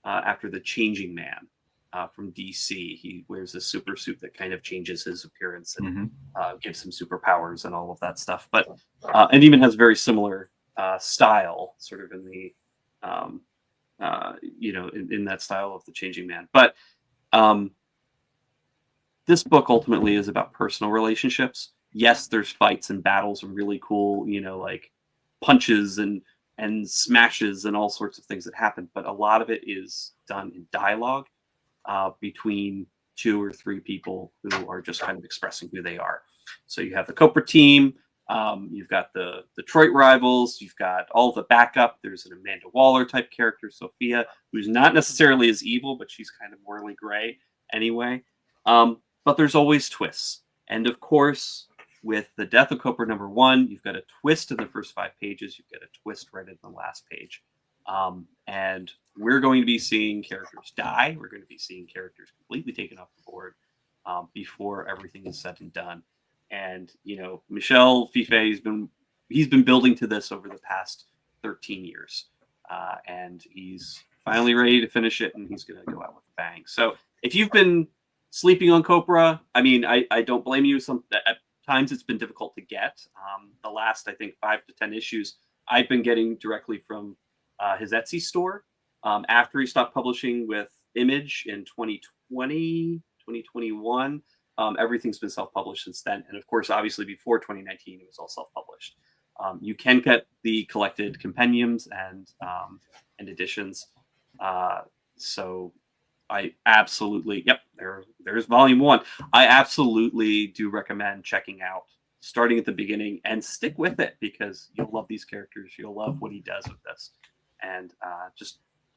after the Changing Man from DC. He wears a super suit that kind of changes his appearance and gives him superpowers and all of that stuff. But and even has very similar style, sort of in the in that style of the Changing Man. But this book ultimately is about personal relationships. Yes, there's fights and battles and really cool, like punches and smashes and all sorts of things that happen. But a lot of it is done in dialogue between 2 or 3 people who are just kind of expressing who they are. So you have the Copra team, you've got the Detroit rivals, you've got all the backup. There's an Amanda Waller type character, Sophia, who's not necessarily as evil, but she's kind of morally gray anyway. But there's always twists. And of course, with the Death of Copra #1, you've got a twist in the first 5 pages. You've got a twist right in the last page. And we're going to be seeing characters die. We're going to be seeing characters completely taken off the board before everything is said and done. And Michel Fiffe, he's been building to this over the past 13 years, and he's finally ready to finish it, and he's going to go out with a bang. So if you've been sleeping on Copra, I mean, I don't blame you. At times it's been difficult to get. The last, I think, 5 to 10 issues I've been getting directly from his Etsy store. After he stopped publishing with Image in 2020, 2021, everything's been self-published since then. And of course, obviously before 2019, it was all self-published. You can get the collected compendiums and editions. So I absolutely, there's volume 1. I absolutely do recommend checking out, starting at the beginning, and stick with it, because you'll love these characters. You'll love what he does with this. And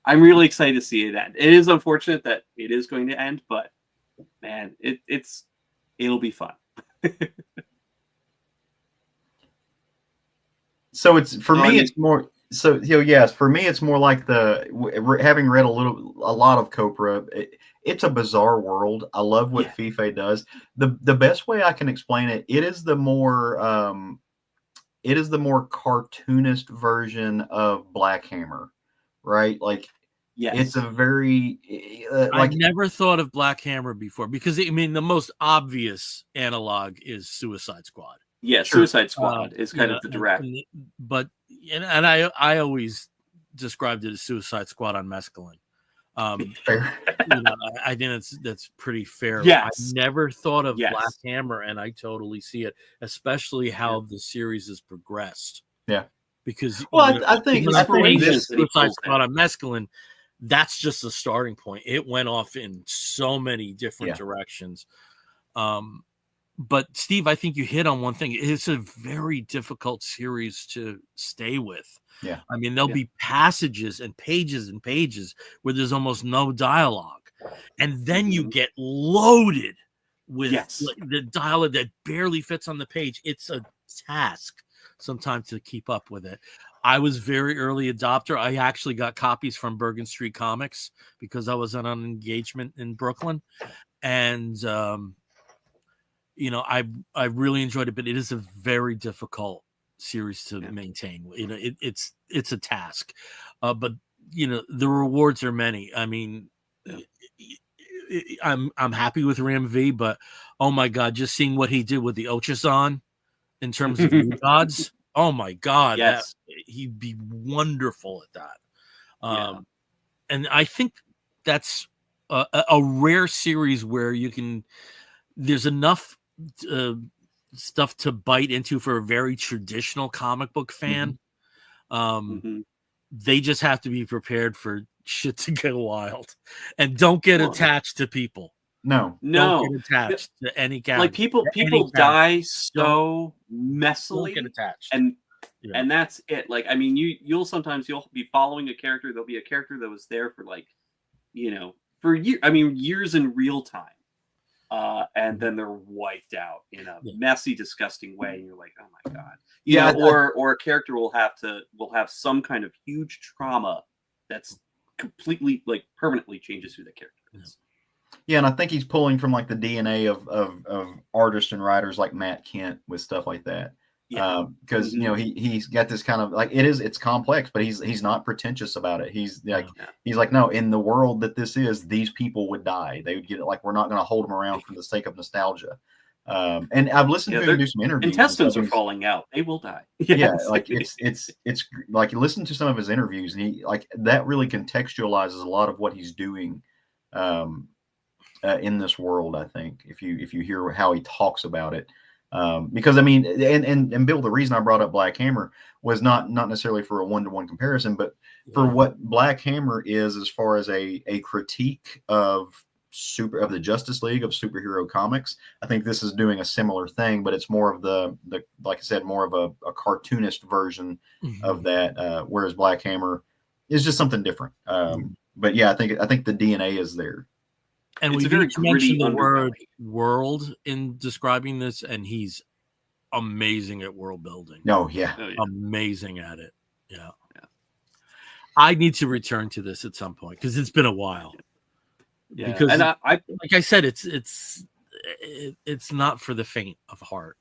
I'm really excited to see it end. It is unfortunate that it is going to end, but man, it'll be fun. So it's for me, it's more. So yes, for me, it's more like having read a lot of Copra. It's a bizarre world. I love what Fiffe does. The best way I can explain it, it is the more cartoonist version of Black Hammer, right? Like, it's a very I never thought of Black Hammer before, because I mean the most obvious analog is Suicide Squad. Yeah, sure. Suicide Squad is kind of the direct. But I always described it as Suicide Squad on mescaline. Fair. I think that's pretty fair. Yes. I never thought of Black Hammer, and I totally see it, especially how the series has progressed. Yeah. Because I think this Suicide Squad on mescaline, that's just a starting point. It went off in so many different directions. But Steve, I think you hit on one thing. It's a very difficult series to stay with. Yeah. I mean, there'll be passages and pages where there's almost no dialogue. And then you get loaded with the dialogue that barely fits on the page. It's a task sometimes to keep up with it. I was very early adopter. I actually got copies from Bergen Street Comics because I was on an engagement in Brooklyn. And I really enjoyed it, but it is a very difficult series to maintain. It's a task, but the rewards are many. I mean, I'm happy with Ram V, but oh my god, just seeing what he did with the Ochazon in terms of new gods. Oh my god, he'd be wonderful at that. And I think that's a rare series where there's enough stuff to bite into for a very traditional comic book fan. They just have to be prepared for shit to go wild, and don't get attached to people. No, don't get attached to any character. Like people die so messily. Don't get attached, and that's it. Like, I mean, you'll be following a character. There'll be a character that was there for for years. I mean, years in real time. And then they're wiped out in a messy, disgusting way, and you're like, "Oh my god!" Or a character will have some kind of huge trauma that's completely, permanently changes who the character is. Yeah, and I think he's pulling from the DNA of artists and writers like Matt Kent with stuff like that. Because he's got this kind of it's complex, but he's not pretentious about it. He's like, no, in the world that this is, these people would die. They would get it. We're not going to hold them around for the sake of nostalgia. And I've listened to him do some interviews. Intestines are falling out. They will die. It's like you listen to some of his interviews, and he that really contextualizes a lot of what he's doing in this world. I think if you hear how he talks about it. Because I mean, and Bill, the reason I brought up Black Hammer was not necessarily for a one-to-one comparison, but for what Black Hammer is as far as a critique of the Justice League, of superhero comics. I think this is doing a similar thing, but it's more of the like I said, more of a cartoonist version of that. Whereas Black Hammer is just something different. But yeah, I think the DNA is there. And we mentioned the word world in describing this, and he's amazing at world building. Oh, yeah. Amazing at it. Yeah. I need to return to this at some point because it's been a while. Yeah, because and I like I said, it's not for the faint of heart.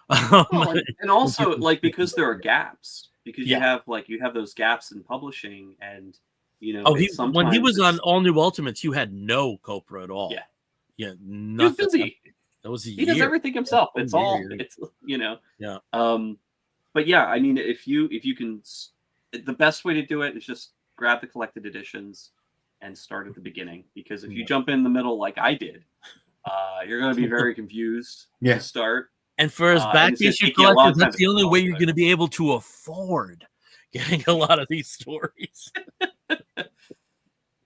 Well, and also like because there are gaps, because Yeah. you have those gaps in publishing, and when he was on All New Ultimates, you had no Copra at all. Yeah, nothing. He was busy. That was He does everything himself. It's Yeah. But yeah, I mean, if you can, the best way to do it is just grab the collected editions and start at the beginning, because if you jump in the middle like I did, you're going to be very confused to start. And for his back issue collectors, that's the only way you're going to be able to afford getting a lot of these stories.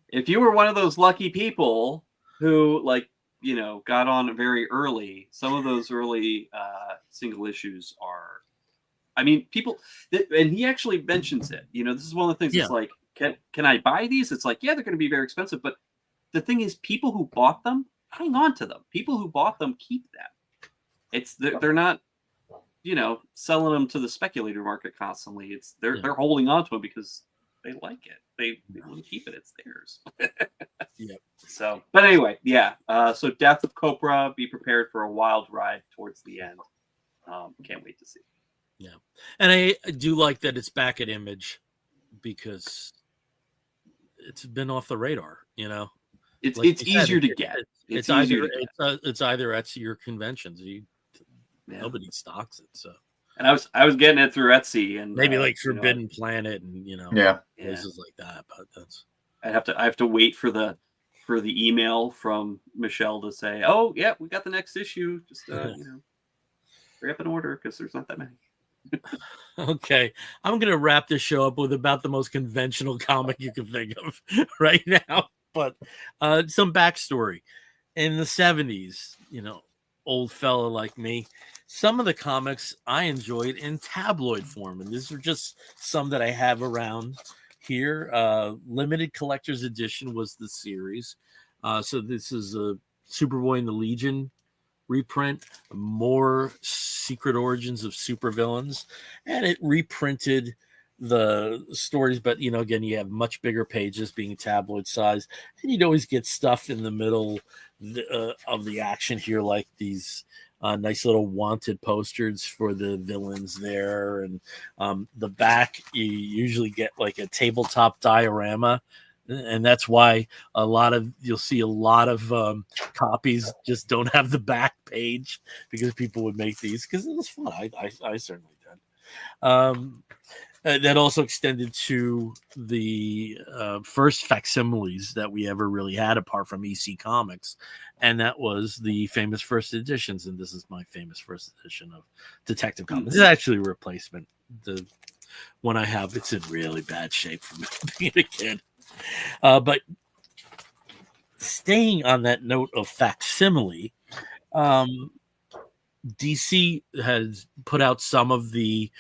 If you were one of those lucky people who, got on very early, some of those early single issues are, I mean, people, and he actually mentions it. This is one of the things. It's like, can I buy these? It's like, yeah, they're going to be very expensive, but the thing is, people who bought them hang on to them. People who bought them keep them. They're not, selling them to the speculator market constantly. They're holding on to them because they like it. They want to keep it. It's theirs. Yep. So, but anyway, yeah. So Death of Copra, be prepared for a wild ride towards the end. Can't wait to see. Yeah, and I do like that it's back at Image because it's been off the radar. It's easier to get. It's either Etsy or conventions. Nobody stocks it, so. And I was getting it through Etsy, and maybe like Forbidden Planet and places like that. But that's I have to wait for the email from Michelle to say, oh yeah, we got the next issue. Just hurry up and order because there's not that many. Okay, I'm gonna wrap this show up with about the most conventional comic you can think of right now. But some backstory. In the 70s, old fella like me, some of the comics I enjoyed in tabloid form, and these are just some that I have around here. Limited Collector's Edition was the series. So this is a Superboy and the Legion reprint, more Secret Origins of Supervillains, and it reprinted the stories, but again, you have much bigger pages being tabloid size, and you'd always get stuff in the middle of the action here, like these nice little wanted posters for the villains there, and the back you usually get like a tabletop diorama, and that's why you'll see a lot of copies just don't have the back page, because people would make these because it was fun. I certainly did. That also extended to the first facsimiles that we ever really had, apart from EC Comics, and that was the famous first editions. And this is my famous first edition of Detective Comics. It's actually a replacement. The one I have, it's in really bad shape from being a kid. But staying on that note of facsimile, DC has put out some of the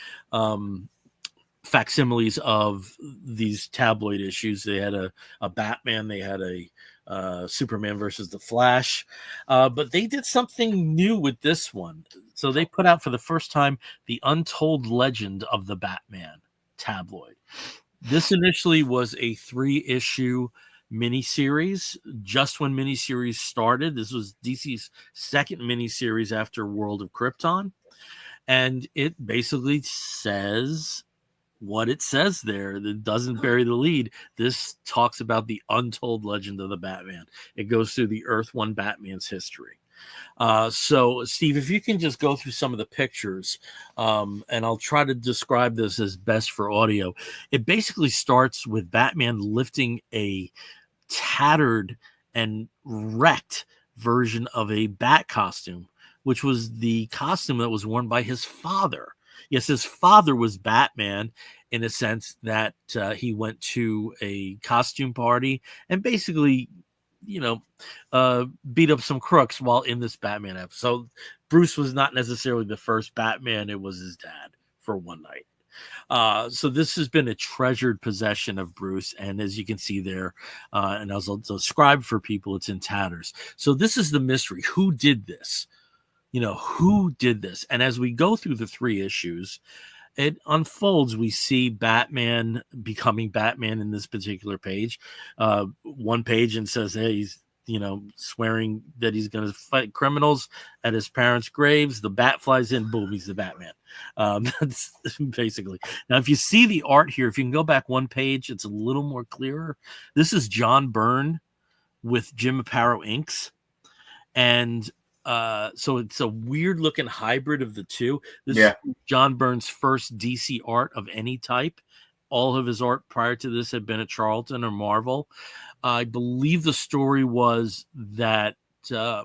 facsimiles of these tabloid issues. They had a Batman, they had a Superman versus the Flash, but they did something new with this one. So they put out for the first time the Untold Legend of the Batman tabloid. This initially was a 3-issue miniseries. Just when miniseries started, this was DC's second miniseries after World of Krypton, and it basically says what it says there. It doesn't bury the lead. This talks about the untold legend of the Batman. It goes through the Earth 1 Batman's history. So, Steve, if you can just go through some of the pictures, and I'll try to describe this as best for audio. It basically starts with Batman lifting a tattered and wrecked version of a bat costume, which was the costume that was worn by his father. Yes, his father was Batman in a sense that he went to a costume party and basically, beat up some crooks while in this Batman episode. So Bruce was not necessarily the first Batman. It was his dad for one night. So this has been a treasured possession of Bruce. And as you can see there, and as I'll describe for people, it's in tatters. So this is the mystery. Who did this? Who did this? And as we go through the 3 issues, it unfolds. We see Batman becoming Batman in this particular page. One page and says, hey, he's swearing that he's going to fight criminals at his parents' graves. The bat flies in, boom, he's the Batman. That's basically. Now, if you see the art here, if you can go back one page, it's a little more clearer. This is John Byrne with Jim Aparo inks. And so it's a weird looking hybrid of the two. This is John Byrne's first DC art of any type. All of his art prior to this had been at Charlton or Marvel. I believe the story was that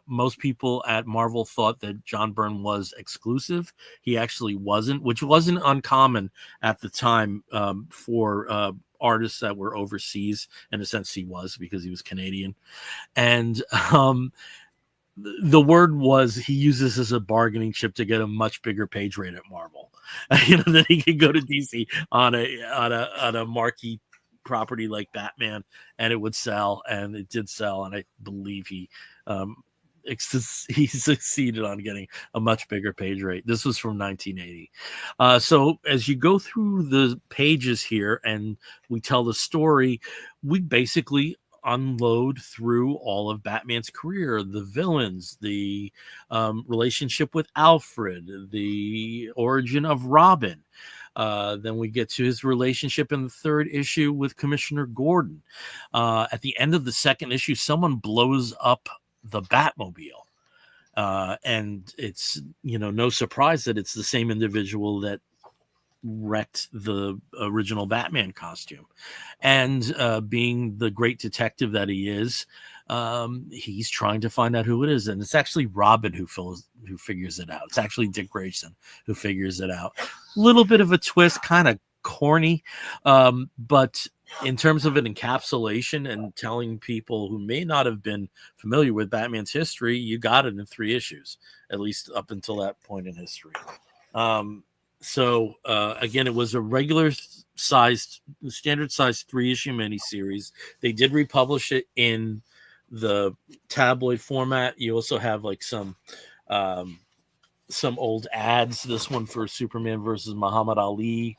most people at Marvel thought that John Byrne was exclusive. He actually wasn't, which wasn't uncommon at the time for artists that were overseas. In a sense, he was, because he was Canadian. And the word was he uses as a bargaining chip to get a much bigger page rate at Marvel. That he could go to DC on a marquee property like Batman, and it would sell, and it did sell, and I believe he succeeded on getting a much bigger page rate. This was from 1980. So as you go through the pages here and we tell the story, we basically unload through all of Batman's career, the villains, the relationship with Alfred, the origin of Robin. Then we get to his relationship in the third issue with Commissioner Gordon. At the end of the second issue, someone blows up the Batmobile. And it's, no surprise that it's the same individual that wrecked the original Batman costume. And being the great detective that he is, he's trying to find out who it is. And it's actually Robin who figures it out. It's actually Dick Grayson who figures it out. A little bit of a twist, kind of corny, but in terms of an encapsulation and telling people who may not have been familiar with Batman's history, you got it in 3 issues, at least up until that point in history. So again, it was a regular sized, standard sized 3-issue miniseries. They did republish it in the tabloid format. You also have like some old ads. This one for Superman versus Muhammad Ali.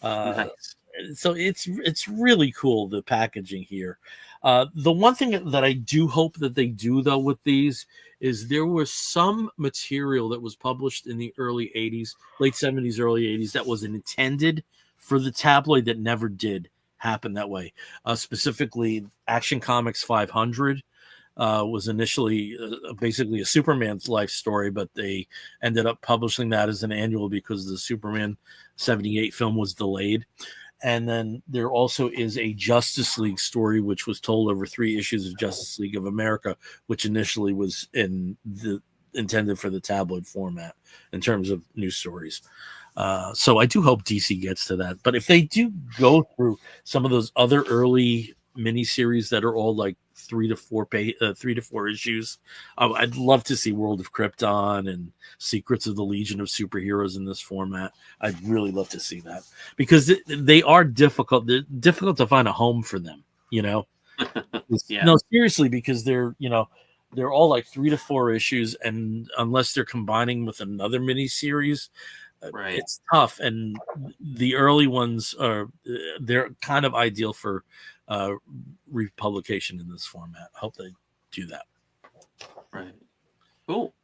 Nice. So it's really cool, the packaging here. The one thing that I do hope that they do, though, with these is there was some material that was published in the early 80s, late 70s, early 80s that was intended for the tabloid that never did happen that way. Specifically, Action Comics 500 was initially basically a Superman's life story, but they ended up publishing that as an annual because the Superman 78 film was delayed. And then there also is a Justice League story, which was told over 3 issues of Justice League of America, which initially was intended for the tabloid format in terms of news stories. So I do hope DC gets to that. But if they do go through some of those other early miniseries that are all like 3 to 4 issues, I'd love to see World of Krypton and Secrets of the Legion of Superheroes in this format. I'd really love to see that, because they are difficult. They're difficult to find a home for them, Yeah. No, seriously, because they're all like 3 to 4 issues, and unless they're combining with another miniseries, right, it's tough. And the early ones they're kind of ideal for republication in this format. I hope they do that. Right. Cool.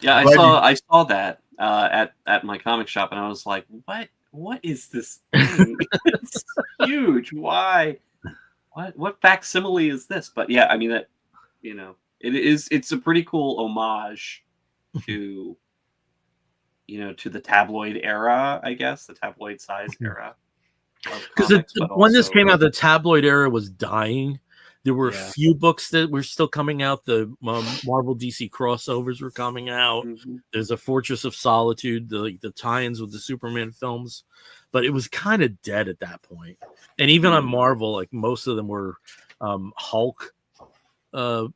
Yeah, I saw that at my comic shop, and I was like, what is this thing? It's huge. Why? What facsimile is this? But yeah, I mean that, it's a pretty cool homage to to the tabloid era, I guess, the tabloid size era. Because when this came out, the tabloid era was dying. There were a few books that were still coming out. The Marvel DC crossovers were coming out. Mm-hmm. There's a Fortress of Solitude, the tie-ins with the Superman films, but it was kind of dead at that point. And even on Marvel, like most of them were Hulk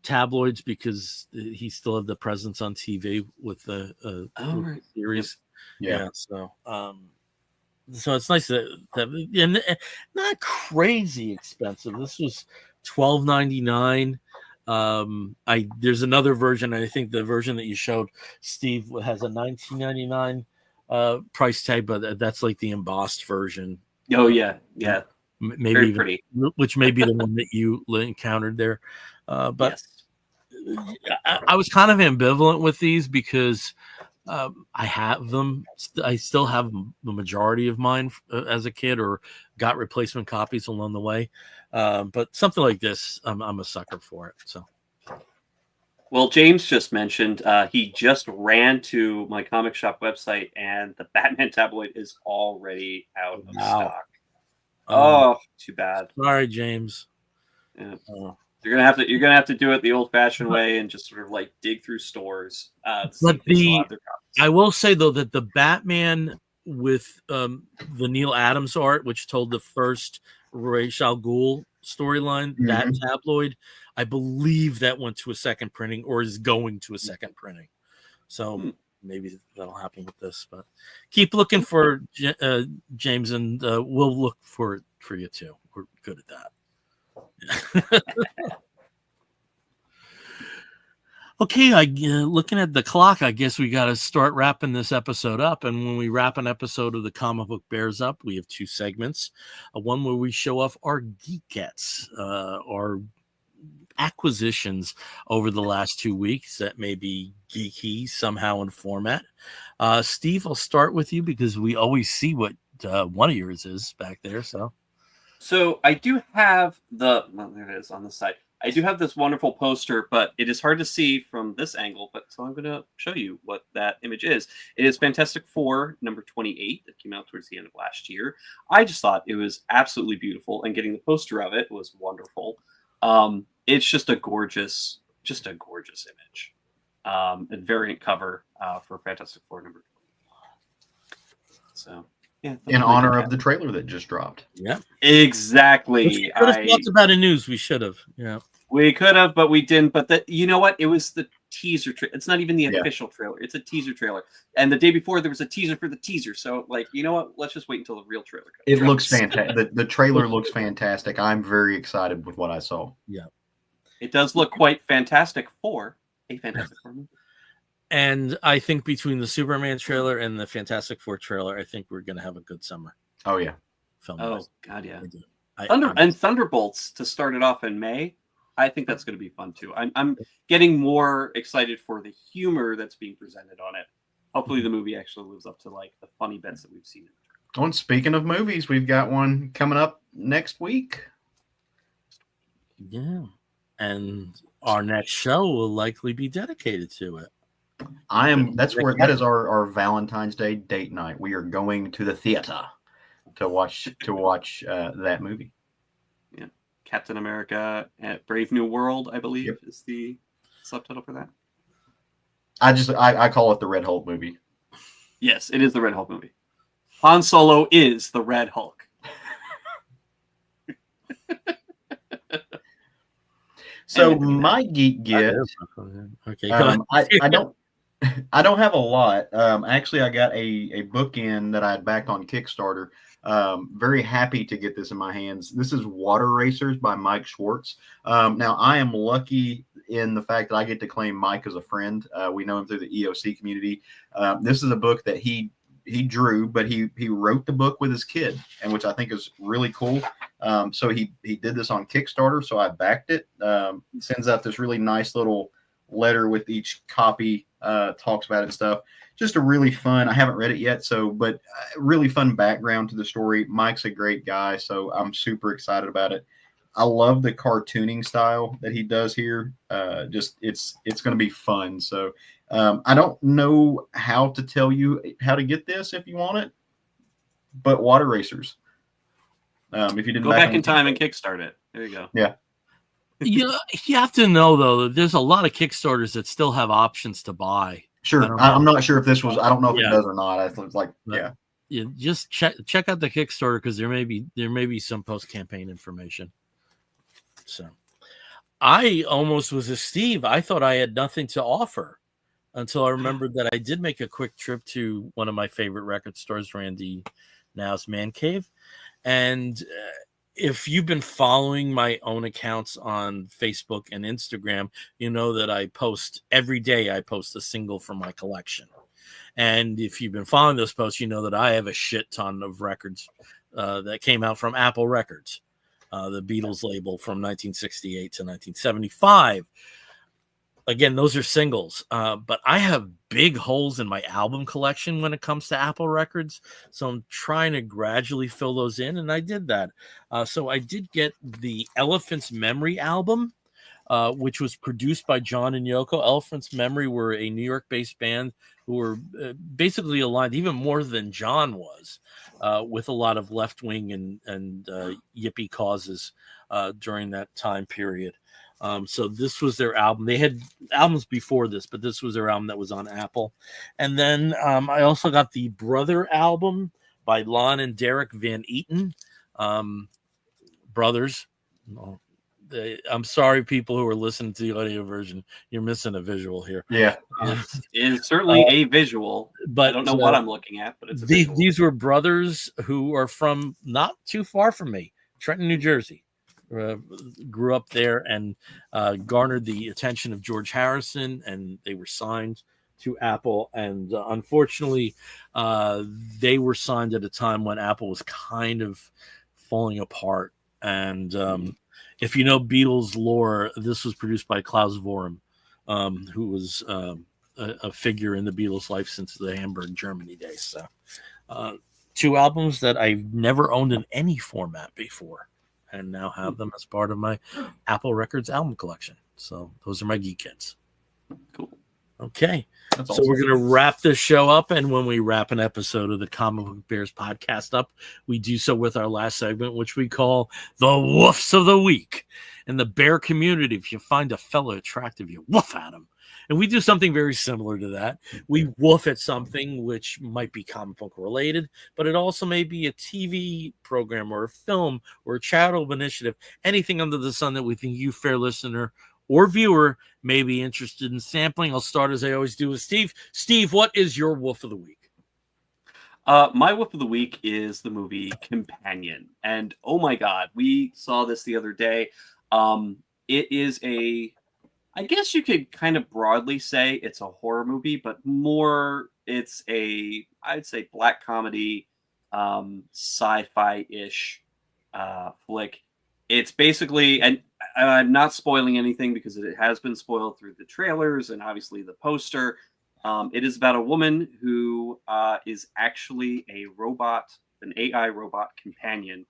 tabloids, because he still had the presence on TV with the series. Yeah. So it's nice that and not crazy expensive. This was $12.99. There's another version. I think the version that you showed, Steve, has a $19.99 price tag, but that's like the embossed version. Oh yeah, maybe very even, pretty. Which may be the one that you encountered there. But yes. I was kind of ambivalent with these because I have them. I still have the majority of mine as a kid, or got replacement copies along the way. But something like this, I'm a sucker for it. So. Well, James just mentioned he just ran to my comic shop website, and the Batman tabloid is already out of stock. Oh, too bad. Sorry, James. Yeah. You're gonna have to do it the old-fashioned way and just sort of like dig through stores. But I will say though that the Batman with the Neil Adams art, which told the first Ra's al Ghul storyline, that tabloid, I believe that went to a second printing or is going to a second printing. So maybe that'll happen with this. But keep looking for James, and we'll look for it for you too. We're good at that. Okay, looking at the clock, I guess we got to start wrapping this episode up. And when we wrap an episode of the Comic Book Bears up, we have two segments. One where we show off our Geek Gets, our acquisitions over the last 2 weeks that may be geeky somehow in format. Steve, I'll start with you because we always see what one of yours is back there. So I do have there it is on the side. I do have this wonderful poster, but it is hard to see from this angle. But so I'm going to show you what that image is. It is Fantastic Four number 28 that came out towards the end of last year. I just thought it was absolutely beautiful, and getting the poster of it was wonderful. It's just a gorgeous image. A variant cover for Fantastic Four number 28. So. Yeah, in honor of the trailer that just dropped. Yeah, exactly. We could have talked about in news. We should have. Yeah, we could have, but we didn't. But you know what? It was the teaser trailer. It's not even the official trailer. It's a teaser trailer. And the day before, there was a teaser for the teaser. So, like, you know what? Let's just wait until the real trailer comes. It looks fantastic. The trailer looks fantastic. I'm very excited with what I saw. Yeah, it does look quite fantastic for a Fantastic Four movie. And I think between the Superman trailer and the Fantastic Four trailer, I think we're going to have a good summer. Oh, yeah. Oh, God, yeah. And Thunderbolts to start it off in May. I think that's going to be fun, too. I'm getting more excited for the humor that's being presented on it. Hopefully the movie actually lives up to, like, the funny bits that we've seen. And speaking of movies, we've got one coming up next week. Yeah. And our next show will likely be dedicated to it. That is our Valentine's Day date night. We are going to the theater to watch that movie. Yeah, Captain America at Brave New World, I believe, is the subtitle for that. I call it the Red Hulk movie. Yes, it is the Red Hulk movie. Han Solo is the Red Hulk. So my Geek Get. Okay, I don't have a lot. Actually, I got a book in that I had backed on Kickstarter. Very happy to get this in my hands. This is Water Racers by Mike Schwartz. Now, I am lucky in the fact that I get to claim Mike as a friend. We know him through the EOC community. This is a book that he drew, but he wrote the book with his kid, and which I think is really cool. So he did this on Kickstarter, so I backed it. Sends out this really nice little letter with each copy, talks about it and stuff. Just a really fun, I haven't read it yet, but really fun background to the story. Mike's a great guy, so I'm super excited about it. I love the cartooning style that he does here. It's going to be fun. So I don't know how to tell you how to get this if you want it, but Water Racers. If you didn't go back in time and kickstart it. There you go. Yeah. You have to know though that there's a lot of Kickstarters that still have options to buy. Sure, I'm not sure if this was. I don't know if it does or not. It looks like Yeah, just check out the Kickstarter because there may be some post campaign information. So, I almost was a Steve. I thought I had nothing to offer until I remembered that I did make a quick trip to one of my favorite record stores, Randy Now's Man Cave, and. If you've been following my own accounts on Facebook and Instagram, you know that I post every day. I post a single from my collection. And if you've been following those posts, you know that I have a shit ton of records that came out from Apple Records, the Beatles label from 1968 to 1975. Again, those are singles, but I have big holes in my album collection when it comes to Apple Records. So I'm trying to gradually fill those in, and I did that. So I did get the Elephant's Memory album, which was produced by John and Yoko. Elephant's Memory were a New York-based band who were basically aligned, even more than John was, with a lot of left-wing and yippie causes during that time period. So this was their album. They had albums before this, but this was their album that was on Apple. And then I also got the Brother album by Lon and Derek Van Eaton, brothers. I'm sorry, people who are listening to the audio version. You're missing a visual here. Yeah, it's certainly a visual. But I don't know what I'm looking at, but it's a visual. These were brothers who are from not too far from me, Trenton, New Jersey. Grew up there and garnered the attention of George Harrison, and they were signed to Apple. And unfortunately, they were signed at a time when Apple was kind of falling apart. And if you know Beatles lore, this was produced by Klaus Vorum, who was a figure in the Beatles' life since the Hamburg, Germany days. So 2 albums that I've never owned in any format before, and now have them as part of my Apple Records album collection. So those are my Geek Gets. Cool. Okay. That's so awesome. we're going to wrap this show up. And when we wrap an episode of the Comic Book Bears podcast up, we do so with our last segment, which we call the Woofs of the Week. In the bear community, if you find a fellow attractive, you woof at him. And we do something very similar to that. We woof at something which might be comic book related, but it also may be a TV program or a film or a charitable initiative, anything under the sun that we think you, fair listener or viewer, may be interested in sampling. I'll start as I always do with Steve. Steve, what is your woof of the week? My woof of the week is the movie Companion. And oh my God, we saw this the other day. It is I guess you could kind of broadly say it's a horror movie, but more it's I'd say black comedy, sci-fi-ish flick. It's basically, and I'm not spoiling anything because it has been spoiled through the trailers and obviously the poster. It is about a woman who is actually an AI robot companion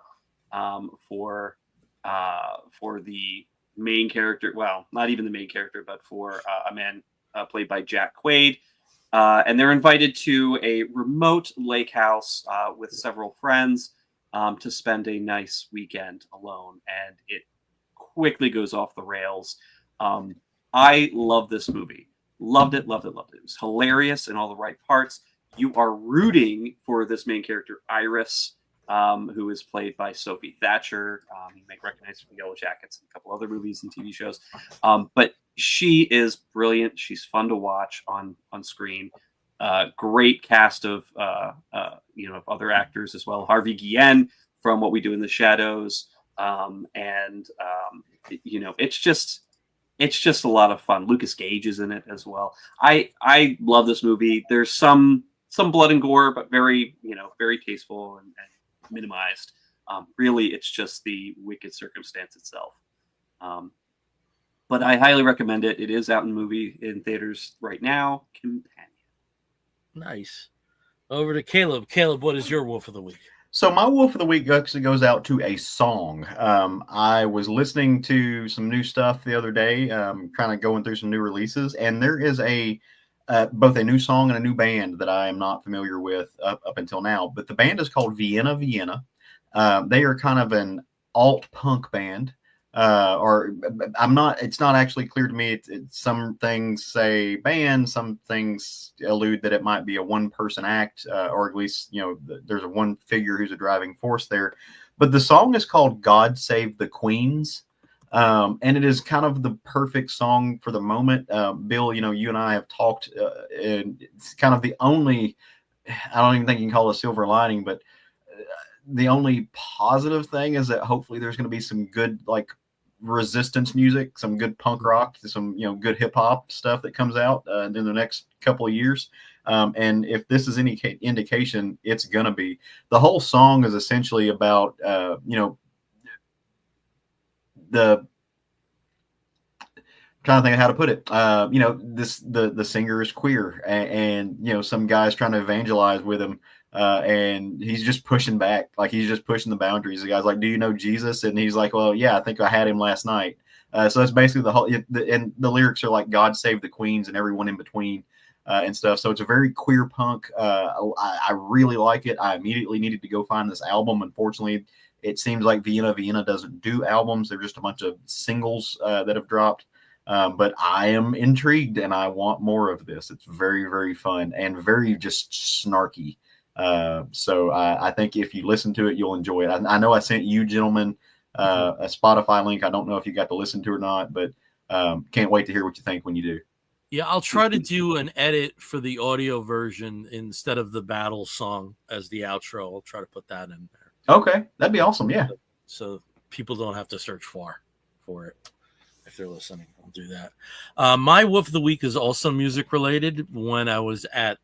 for the main character. Well, not even the main character, but for a man played by Jack Quaid. And they're invited to a remote lake house with several friends to spend a nice weekend alone. And it quickly goes off the rails. I love this movie. Loved it. It was hilarious in all the right parts. You are rooting for this main character, Iris, who is played by Sophie Thatcher. You may recognize from Yellow Jackets and a couple other movies and TV shows. But she is brilliant. She's fun to watch on screen. Great cast of other actors as well. Harvey Guillen from What We Do in the Shadows. It's just a lot of fun. Lucas Gage is in it as well. I love this movie. There's some blood and gore, but very tasteful and minimized. Really, it's just the wicked circumstance itself. But I highly recommend it. It is out in theaters right now. Companion. Nice. Over to Caleb. Caleb, what is your wolf of the week? So my wolf of the week actually goes out to a song. I was listening to some new stuff the other day, kind of going through some new releases, and there is both a new song and a new band that I am not familiar with up until now. But the band is called Vienna. They are kind of an alt punk band, it's not actually clear to me. Some things say band, some things allude that it might be a one-person act, or at least, there's a one figure who's a driving force there. But the song is called God Save the Queens. And it is kind of the perfect song for the moment. Bill, you and I have talked, and it's kind of the only, I don't even think you can call it a silver lining, but the only positive thing is that hopefully there's going to be some good, resistance music, some good punk rock, some, good hip hop stuff that comes out in the next couple of years. And if this is any indication, it's going to be. The whole song is essentially about, the trying to think of how to put it. The singer is queer, and some guy's trying to evangelize with him, and he's just pushing back, like he's just pushing the boundaries. The guy's like, "Do you know Jesus?" And he's like, "Well, yeah, I think I had him last night." So that's basically the whole. And the lyrics are like, "God save the queens and everyone in between," and stuff. So it's a very queer punk. I really like it. I immediately needed to go find this album. Unfortunately, it seems like Vienna doesn't do albums. They're just a bunch of singles that have dropped. But I am intrigued and I want more of this. It's very, very fun and very just snarky. So I think if you listen to it, you'll enjoy it. I know I sent you gentlemen a Spotify link. I don't know if you got to listen to it or not, but can't wait to hear what you think when you do. Yeah, I'll try to do an edit for the audio version instead of the battle song as the outro. I'll try to put that in there. Okay, that'd be awesome. Yeah. So people don't have to search far for it. If they're listening, I'll do that. My Woof of the Week is also music related. When I was at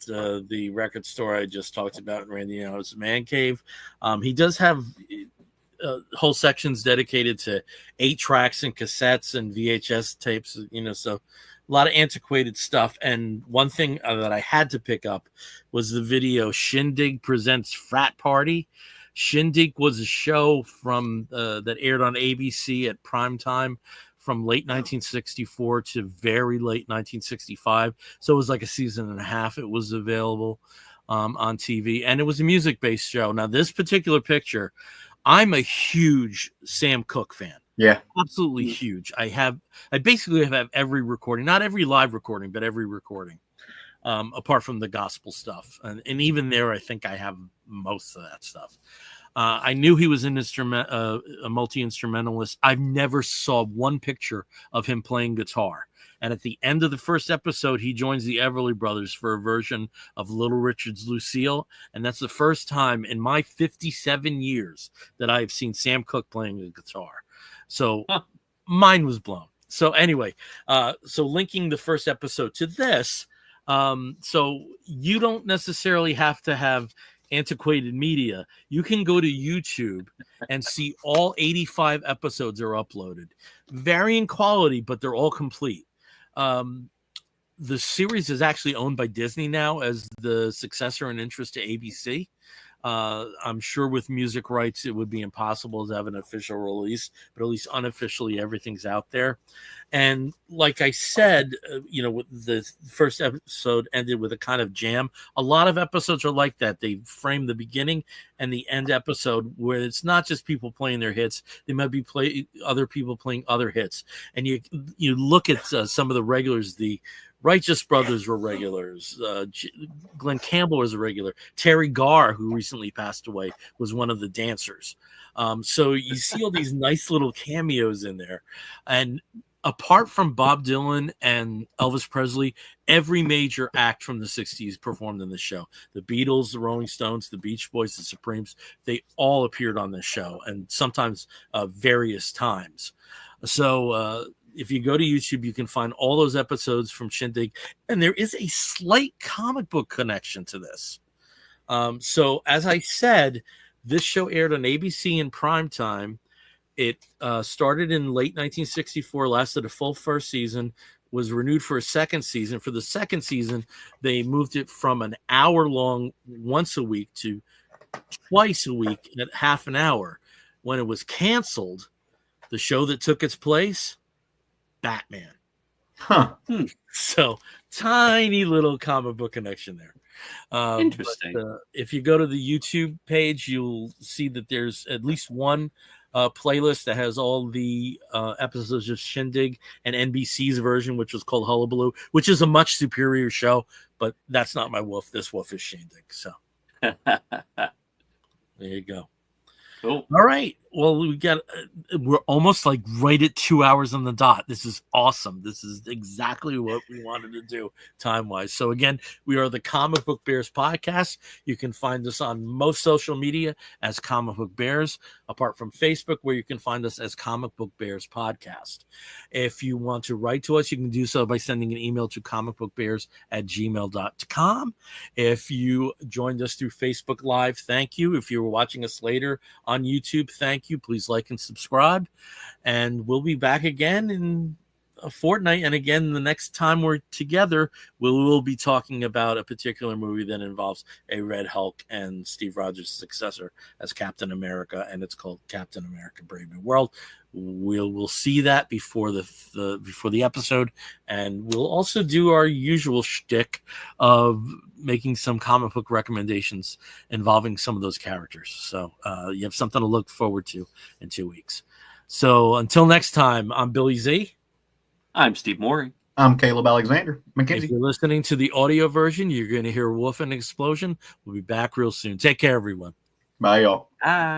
the record store I just talked about in Randy Now's Man Cave, he does have whole sections dedicated to 8 tracks and cassettes and VHS tapes, so a lot of antiquated stuff. And one thing that I had to pick up was the video Shindig Presents Frat Party. Shindig was a show from that aired on ABC at prime time from late 1964 to very late 1965. So it was like a season and a half. It was available on TV, and it was a music-based show. Now, this particular picture, I'm a huge Sam Cooke fan. Yeah, absolutely huge. I basically have every recording, not every live recording, but every recording. Apart from the gospel stuff. And even there, I think I have most of that stuff. I knew he was a multi-instrumentalist. I've never saw one picture of him playing guitar. And at the end of the first episode, he joins the Everly Brothers for a version of Little Richard's Lucille. And that's the first time in my 57 years that I've seen Sam Cooke playing a guitar. So mine was blown. So anyway, so linking the first episode to this, so you don't necessarily have to have antiquated media. You can go to YouTube and see all 85 episodes are uploaded. Varying quality, but they're all complete. The series is actually owned by Disney now as the successor in interest to ABC. I'm sure with music rights, it would be impossible to have an official release, but at least unofficially, everything's out there. And like I said, the first episode ended with a kind of jam. A lot of episodes are like that. They frame the beginning and the end episode where it's not just people playing their hits. They might be other people playing other hits. And you look at some of the regulars, the Righteous Brothers were regulars. Glenn Campbell was a regular. Terry Garr, who recently passed away, was one of the dancers. So you see all these nice little cameos in there. And apart from Bob Dylan and Elvis Presley, every major act from the 60s performed in the show. The Beatles, the Rolling Stones, the Beach Boys, the Supremes, they all appeared on this show, and sometimes various times. So if you go to YouTube, you can find all those episodes from Shindig, and there is a slight comic book connection to this. So as I said, this show aired on ABC in prime time. It started in late 1964, lasted a full first season, was renewed for a second season. For the second season, they moved it from an hour long once a week to twice a week at half an hour. When it was canceled, the show that took its place, Batman. So tiny little comic book connection there. Interesting. But, if you go to the YouTube page, you'll see that there's at least one playlist that has all the episodes of Shindig and NBC's version, which was called Hullabaloo, which is a much superior show, but that's not my Woof. This Woof is Shindig. So there you go. Cool. All right. Well, we're almost like right at 2 hours on the dot. This is awesome. This is exactly what we wanted to do time-wise. So again, we are the Comic Book Bears podcast. You can find us on most social media as Comic Book Bears, apart from Facebook, where you can find us as Comic Book Bears Podcast. If you want to write to us, you can do so by sending an email to comicbookbears@gmail.com. If you joined us through Facebook Live, thank you. If you were watching us later on YouTube, thank you. Please like and subscribe. And we'll be back again in a fortnight. And again, the next time we're together, we'll be talking about a particular movie that involves a Red Hulk and Steve Rogers' successor as Captain America. And it's called Captain America Brave New World. We'll see that before the episode, and we'll also do our usual shtick of making some comic book recommendations involving some of those characters. So you have something to look forward to in 2 weeks. So until next time, I'm Billy Z. I'm Steve Morey. I'm Caleb Alexander McKenzie. If you're listening to the audio version, you're going to hear Woof and Explosion. We'll be back real soon. Take care, everyone. Bye, y'all. Bye.